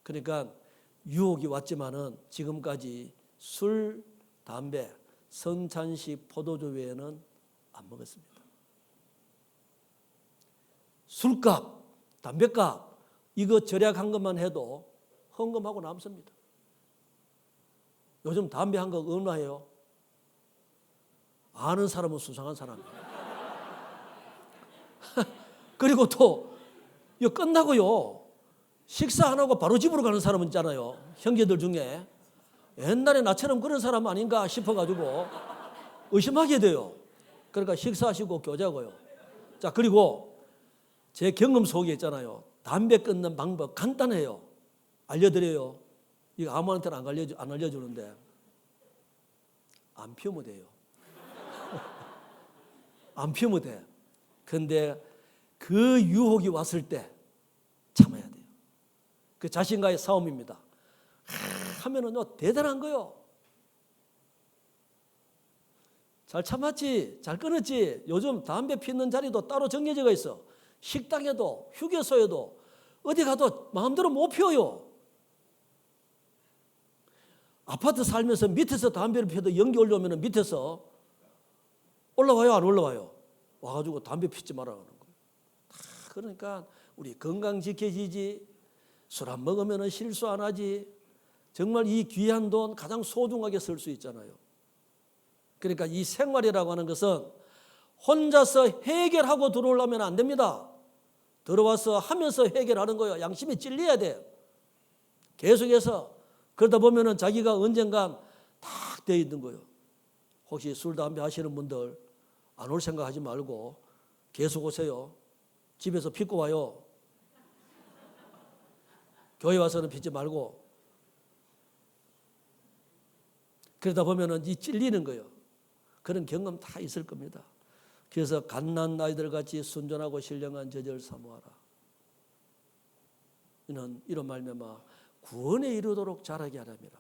그러니까 유혹이 왔지만은 지금까지 술, 담배, 성찬식, 포도주 외에는 안 먹었습니다. 술값, 담배값 이거 절약한 것만 해도 헌금하고 남습니다. 요즘 담배 한 거 얼마예요? 아는 사람은 수상한 사람이에요. 그리고 또 이거 끝나고요. 식사 안 하고 바로 집으로 가는 사람은 있잖아요. 형제들 중에. 옛날에 나처럼 그런 사람 아닌가 싶어가지고 의심하게 돼요. 그러니까 식사하시고 교제하고요. 자, 그리고 제 경험 속에 있잖아요. 담배 끊는 방법 간단해요. 알려드려요. 이거 아무한테는 안 알려주는데 안 피우면 돼요. 안 피우면 돼. 그런데 그 유혹이 왔을 때 참아야 돼요. 그 자신과의 싸움입니다. 하면은요 대단한 거요. 잘 참았지, 잘 끊었지. 요즘 담배 피는 자리도 따로 정해져 있어. 식당에도 휴게소에도 어디 가도 마음대로 못 피워요. 아파트 살면서 밑에서 담배를 피워도 연기 올라오면 밑에서 올라와요, 안 올라와요? 와가지고 담배 피지 말라는 거예요. 그러니까 우리 건강 지켜지지, 술 안 먹으면 실수 안 하지. 정말 이 귀한 돈 가장 소중하게 쓸 수 있잖아요. 그러니까 이 생활이라고 하는 것은 혼자서 해결하고 들어오려면 안 됩니다. 들어와서 하면서 해결하는 거예요. 양심이 찔려야 돼요. 계속해서. 그러다 보면은 자기가 언젠간 탁 되어 있는 거예요. 혹시 술, 담배 하시는 분들 안 올 생각하지 말고 계속 오세요. 집에서 피고 와요. 교회 와서는 피지 말고. 그러다 보면은 이 찔리는 거예요. 그런 경험 다 있을 겁니다. 그래서 갓난 아이들 같이 순전하고 신령한 저절 사모하라. 이는 이런 말미암아 구원에 이르도록 자라게 하랍니다.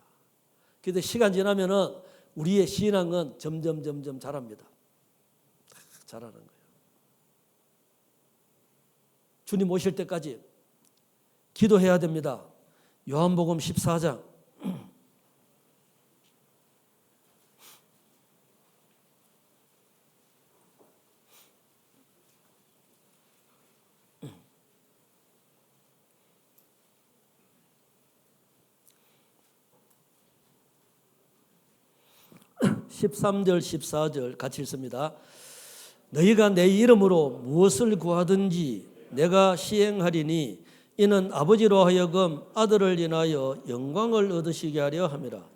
그런데 시간 지나면은 우리의 신앙은 점점 자랍니다. 자라는 거예요. 주님 오실 때까지 기도해야 됩니다. 요한복음 14장 13절 14절 같이 읽습니다. 너희가 내 이름으로 무엇을 구하든지 내가 시행하리니 이는 아버지로 하여금 아들을 인하여 영광을 얻으시게 하려 함이라.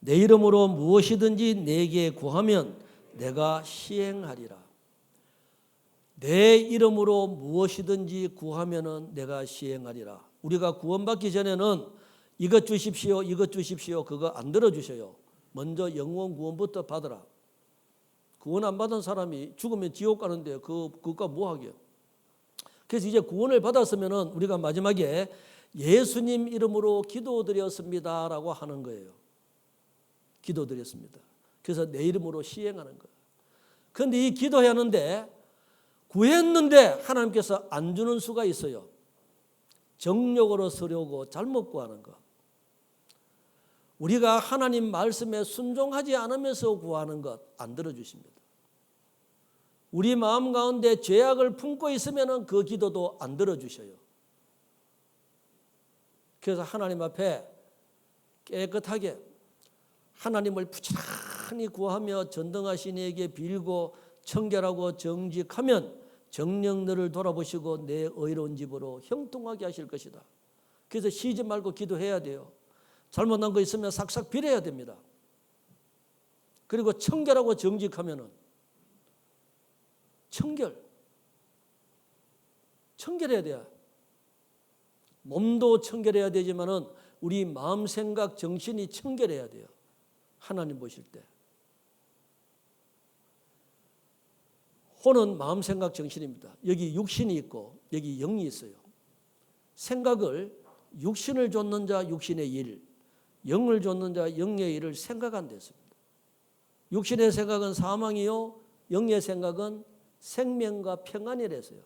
내 이름으로 무엇이든지 내게 구하면 내가 시행하리라. 내 이름으로 무엇이든지 구하면은 내가 시행하리라. 우리가 구원받기 전에는 이것 주십시오, 이것 주십시오 그거 안 들어주셔요. 먼저 영원 구원부터 받으라. 구원 안 받은 사람이 죽으면 지옥 가는데 그것과 뭐 하게요? 그래서 이제 구원을 받았으면은 우리가 마지막에 예수님 이름으로 기도드렸습니다라고 하는 거예요. 기도드렸습니다. 그래서 내 이름으로 시행하는 거예요. 그런데 이 기도해야 하는데 구했는데 하나님께서 안 주는 수가 있어요. 정욕으로 서려고 잘못 구하는 것. 우리가 하나님 말씀에 순종하지 않으면서 구하는 것 안 들어주십니다. 우리 마음 가운데 죄악을 품고 있으면 그 기도도 안 들어주셔요. 그래서 하나님 앞에 깨끗하게 하나님을 부지런히 구하며 전등하신 이에게 빌고 청결하고 정직하면 정녕 너를 돌아보시고 내 의로운 집으로 형통하게 하실 것이다. 그래서 쉬지 말고 기도해야 돼요. 잘못한 거 있으면 싹싹 빌어야 됩니다. 그리고 청결하고 정직하면은 청결해야 돼요. 몸도 청결해야 되지만은 우리 마음, 생각, 정신이 청결해야 돼요. 하나님 보실 때. 혼은 마음, 생각, 정신입니다. 여기 육신이 있고 여기 영이 있어요. 생각을 육신을 좇는 자 육신의 일, 영을 좇는 자 영의 일을 생각한다 했습니다. 육신의 생각은 사망이요 영의 생각은 생명과 평안이랬어요.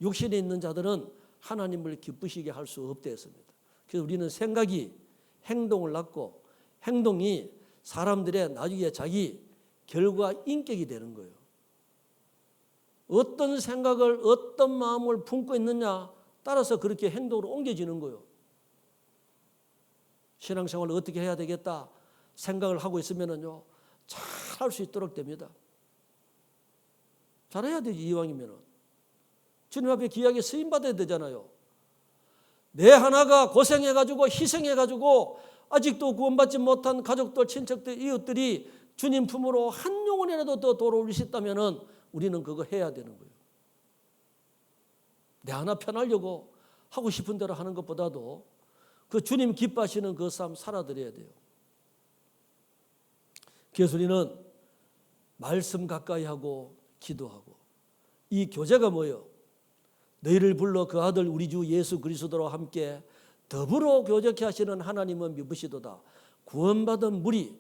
육신에 있는 자들은 하나님을 기쁘시게 할 수 없다 했습니다. 그래서 우리는 생각이 행동을 낳고 행동이 사람들의 나중에 자기 결과 인격이 되는 거예요. 어떤 생각을 어떤 마음을 품고 있느냐 따라서 그렇게 행동으로 옮겨지는 거예요. 신앙생활을 어떻게 해야 되겠다 생각을 하고 있으면요 잘 할 수 있도록 됩니다. 잘해야 되지. 이왕이면은 주님 앞에 귀하게 쓰임 받아야 되잖아요. 내 하나가 고생해가지고 희생해가지고 아직도 구원받지 못한 가족들, 친척들, 이웃들이 주님 품으로 한 영혼이라도 더 돌아올 수 있다면은 우리는 그거 해야 되는 거예요. 내 하나 편하려고 하고 싶은 대로 하는 것보다도 그 주님 기뻐하시는 그 삶 살아드려야 돼요. 그래서 우리는 말씀 가까이 하고 기도하고 이 교제가 뭐예요? 너희를 불러 그 아들 우리 주 예수 그리스도로 함께 더불어 교제케 하시는 하나님은 믿으시도다. 구원받은 무리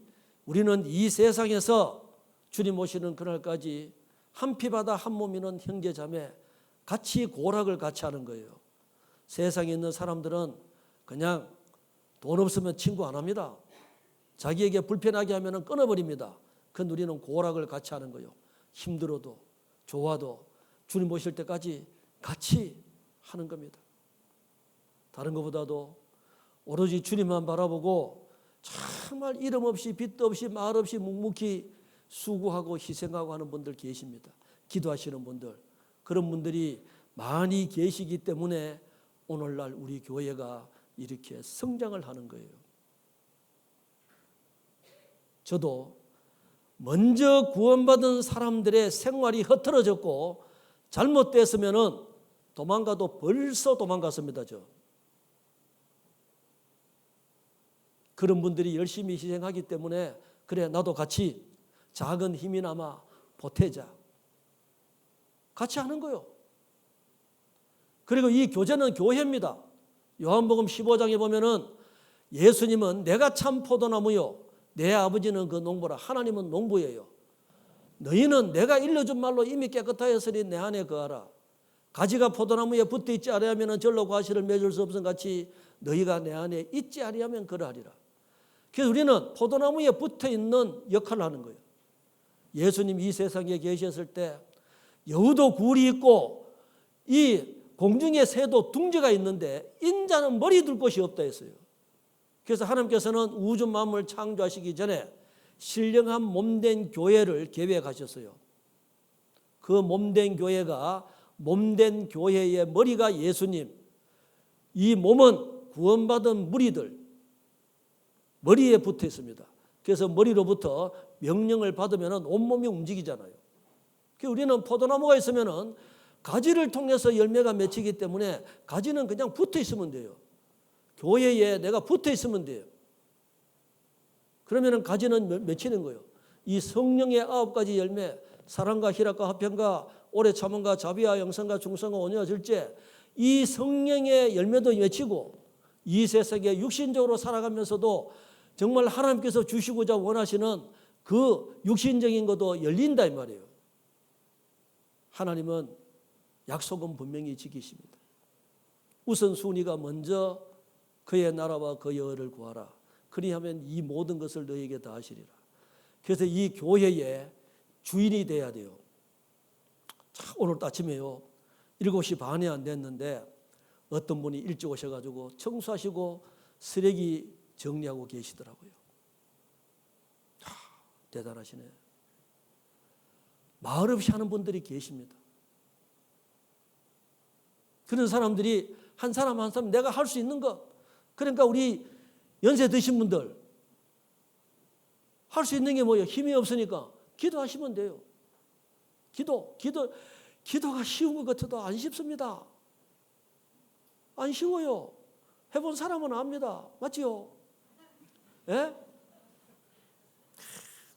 우리는 이 세상에서 주님 오시는 그날까지 한 피바다 한 몸이는 형제 자매 같이 고락을 같이 하는 거예요. 세상에 있는 사람들은 그냥 돈 없으면 친구 안 합니다. 자기에게 불편하게 하면 끊어버립니다. 그런데 우리는 고락을 같이 하는 거예요. 힘들어도 좋아도 주님 오실 때까지 같이 하는 겁니다. 다른 것보다도 오로지 주님만 바라보고 정말 이름 없이 빚도 없이 말 없이 묵묵히 수고하고 희생하고 하는 분들 계십니다. 기도하시는 분들, 그런 분들이 많이 계시기 때문에 오늘날 우리 교회가 이렇게 성장을 하는 거예요. 저도 먼저 구원받은 사람들의 생활이 흐트러졌고 잘못됐으면은 도망가도 벌써 도망갔습니다. 그런 분들이 열심히 희생하기 때문에 그래 나도 같이 작은 힘이나마 보태자. 같이 하는 거요. 그리고 이 교제는 교회입니다. 요한복음 15장에 보면은 예수님은 내가 참 포도나무요 내 아버지는 그 농부라. 하나님은 농부예요. 너희는 내가 일러준 말로 이미 깨끗하였으니 내 안에 거하라. 가지가 포도나무에 붙어 있지 아니하면 절로 과실을 맺을 수 없음 같이 너희가 내 안에 있지 아니하면 그러하리라. 그래서 우리는 포도나무에 붙어 있는 역할을 하는 거예요. 예수님 이 세상에 계셨을 때 여우도 굴이 있고 이 공중의 새도 둥지가 있는데 인자는 머리 둘 곳이 없다 했어요. 그래서 하나님께서는 우주 만물을 창조하시기 전에 신령한 몸된 교회를 계획하셨어요. 그 몸된 교회가 몸된 교회의 머리가 예수님, 이 몸은 구원받은 무리들 머리에 붙어 있습니다. 그래서 머리로부터 명령을 받으면 온몸이 움직이잖아요. 그래서 우리는 포도나무가 있으면 가지를 통해서 열매가 맺히기 때문에 가지는 그냥 붙어 있으면 돼요. 교회에 내가 붙어 있으면 돼요. 그러면 가지는 맺히는 거예요. 이 성령의 9가지 열매, 사랑과 희락과 화평과 오래 참음과 자비와 영성과 충성과 온유와 절제, 이 성령의 열매도 맺히고 이 세상에 육신적으로 살아가면서도 정말 하나님께서 주시고자 원하시는 그 육신적인 것도 열린다 이 말이에요. 하나님은 약속은 분명히 지키십니다. 우선순위가 먼저 그의 나라와 그의 의를 구하라. 그리하면 이 모든 것을 너에게 다 하시리라. 그래서 이 교회의 주인이 돼야 돼요. 자, 오늘 아침에요. 7시 반이 안 됐는데 어떤 분이 일찍 오셔가지고 청소하시고 쓰레기 정리하고 계시더라고요. 대단하시네. 말 없이 하는 분들이 계십니다. 그런 사람들이 한 사람 한 사람 내가 할 수 있는 것, 그러니까 우리 연세 드신 분들 할 수 있는 게 뭐예요? 힘이 없으니까 기도하시면 돼요. 기도가 쉬운 것 같아도 안 쉽습니다. 안 쉬워요. 해본 사람은 압니다. 맞지요? 예?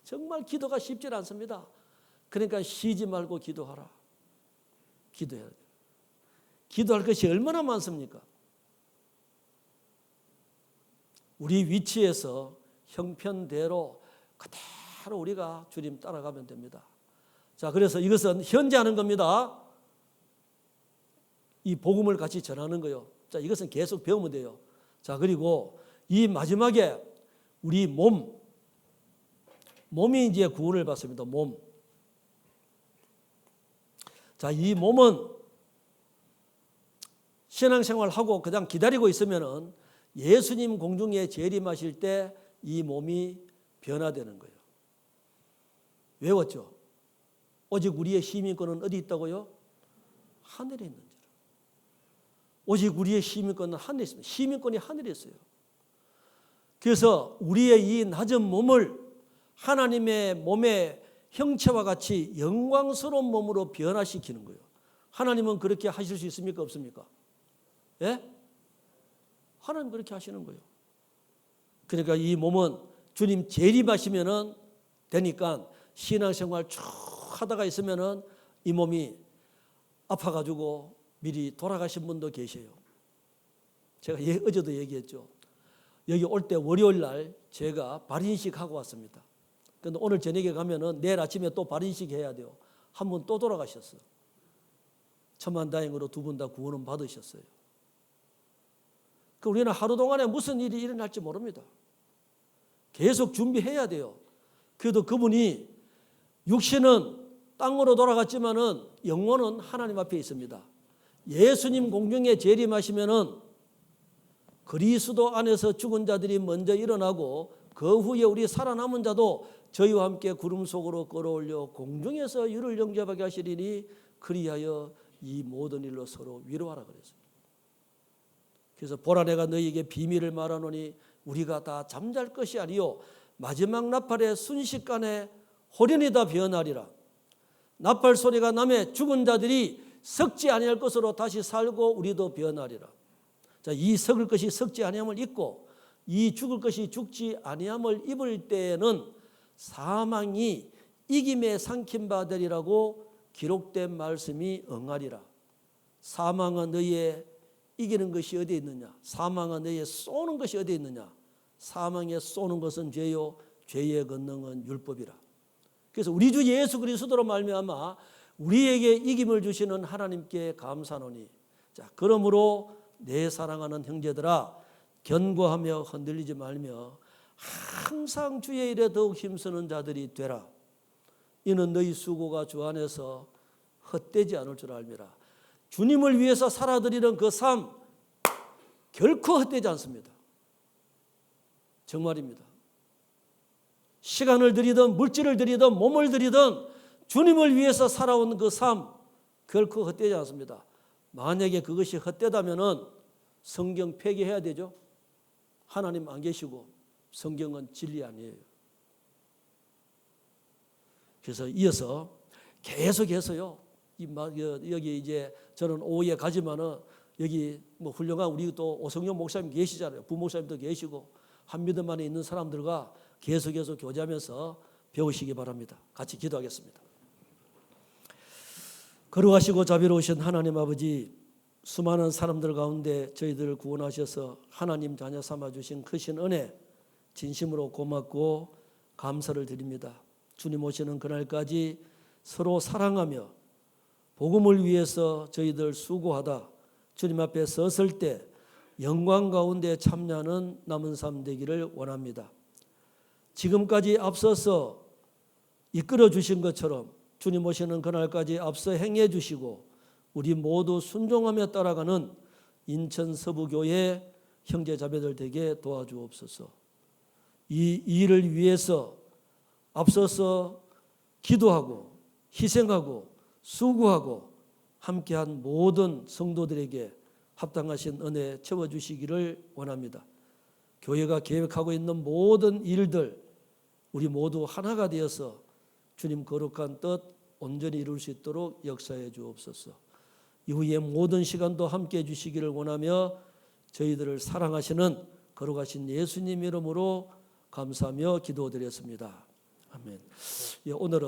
정말 기도가 쉽지 않습니다. 그러니까 쉬지 말고 기도하라. 기도해야 돼요. 기도할 것이 얼마나 많습니까? 우리 위치에서 형편대로 그대로 우리가 주님 따라가면 됩니다. 자, 그래서 이것은 현재 하는 겁니다. 이 복음을 같이 전하는 거요. 자, 이것은 계속 배우면 돼요. 자, 그리고 이 마지막에 우리 몸이 이제 구원을 받습니다. 몸. 자, 이 몸은 신앙생활하고 그냥 기다리고 있으면은 예수님 공중에 재림하실 때 이 몸이 변화되는 거예요. 외웠죠? 오직 우리의 시민권은 어디 있다고요? 하늘에 있는 줄. 오직 우리의 시민권은 하늘에 있습니다. 시민권이 하늘에 있어요. 그래서 우리의 이 낮은 몸을 하나님의 몸의 형체와 같이 영광스러운 몸으로 변화시키는 거예요. 하나님은 그렇게 하실 수 있습니까? 없습니까? 예? 하나님 그렇게 하시는 거예요. 그러니까 이 몸은 주님 재림하시면은 되니까 신앙생활 쭉 하다가 있으면은 이 몸이 아파가지고 미리 돌아가신 분도 계셔요. 제가 어제도 얘기했죠. 여기 올 때 월요일 날 제가 발인식 하고 왔습니다. 그런데 오늘 저녁에 가면은 내일 아침에 또 발인식 해야 돼요. 한 분 또 돌아가셨어요. 천만다행으로 두 분 다 구원은 받으셨어요. 그 우리는 하루 동안에 무슨 일이 일어날지 모릅니다. 계속 준비해야 돼요. 그래도 그분이 육신은 땅으로 돌아갔지만은 영혼은 하나님 앞에 있습니다. 예수님 공중에 재림하시면은 그리스도 안에서 죽은 자들이 먼저 일어나고 그 후에 우리 살아남은 자도 저희와 함께 구름 속으로 끌어올려 공중에서 유를 영접하게 하시리니 그리하여 이 모든 일로 서로 위로하라 그랬어요. 그래서 보라 내가 너희에게 비밀을 말하노니 우리가 다 잠잘 것이 아니요 마지막 나팔의 순식간에 호련히 다 변하리라. 나팔 소리가 나매 죽은 자들이 썩지 아니할 것으로 다시 살고 우리도 변하리라. 자, 이 썩을 것이 썩지 아니함을 입고 이 죽을 것이 죽지 아니함을 입을 때에는 사망이 이김에 삼킨 바 되리라고 기록된 말씀이 응하리라. 사망은 너희의 이기는 것이 어디에 있느냐? 사망은 너희의 쏘는 것이 어디에 있느냐? 사망에 쏘는 것은 죄요 죄의 권능은 율법이라. 그래서 우리 주 예수 그리스도로 말미암아 우리에게 이김을 주시는 하나님께 감사하노니, 자, 그러므로 내 사랑하는 형제들아 견고하며 흔들리지 말며 항상 주의 일에 더욱 힘쓰는 자들이 되라. 이는 너희 수고가 주 안에서 헛되지 않을 줄 알미라. 주님을 위해서 살아드리는 그 삶 결코 헛되지 않습니다. 정말입니다. 시간을 들이든 물질을 들이든 몸을 들이든 주님을 위해서 살아온 그 삶 결코 헛되지 않습니다. 만약에 그것이 헛되다면은 성경 폐기해야 되죠. 하나님 안 계시고 성경은 진리 아니에요. 그래서 이어서 계속해서요. 여기 이제 저는 오후에 가지만은 여기 뭐 훌륭한 우리 또 오성용 목사님 계시잖아요. 부목사님도 계시고 한 믿음 안에 있는 사람들과 계속해서 교제하면서 배우시기 바랍니다. 같이 기도하겠습니다. 거룩하시고 자비로우신 하나님 아버지, 수많은 사람들 가운데 저희들을 구원하셔서 하나님 자녀 삼아주신 크신 은혜 진심으로 고맙고 감사를 드립니다. 주님 오시는 그날까지 서로 사랑하며 복음을 위해서 저희들 수고하다 주님 앞에 섰을 때 영광 가운데 참여하는 남은 삶 되기를 원합니다. 지금까지 앞서서 이끌어 주신 것처럼 주님 오시는 그날까지 앞서 행해 주시고 우리 모두 순종하며 따라가는 인천 서부교회 형제 자매들 되게 도와주옵소서. 이 일을 위해서 앞서서 기도하고 희생하고 수고하고 함께한 모든 성도들에게 합당하신 은혜 채워주시기를 원합니다. 교회가 계획하고 있는 모든 일들 우리 모두 하나가 되어서 주님 거룩한 뜻 온전히 이룰 수 있도록 역사해 주옵소서. 이후의 모든 시간도 함께해 주시기를 원하며 저희들을 사랑하시는 거룩하신 예수님 이름으로 감사하며 기도드렸습니다. 아멘. 오늘은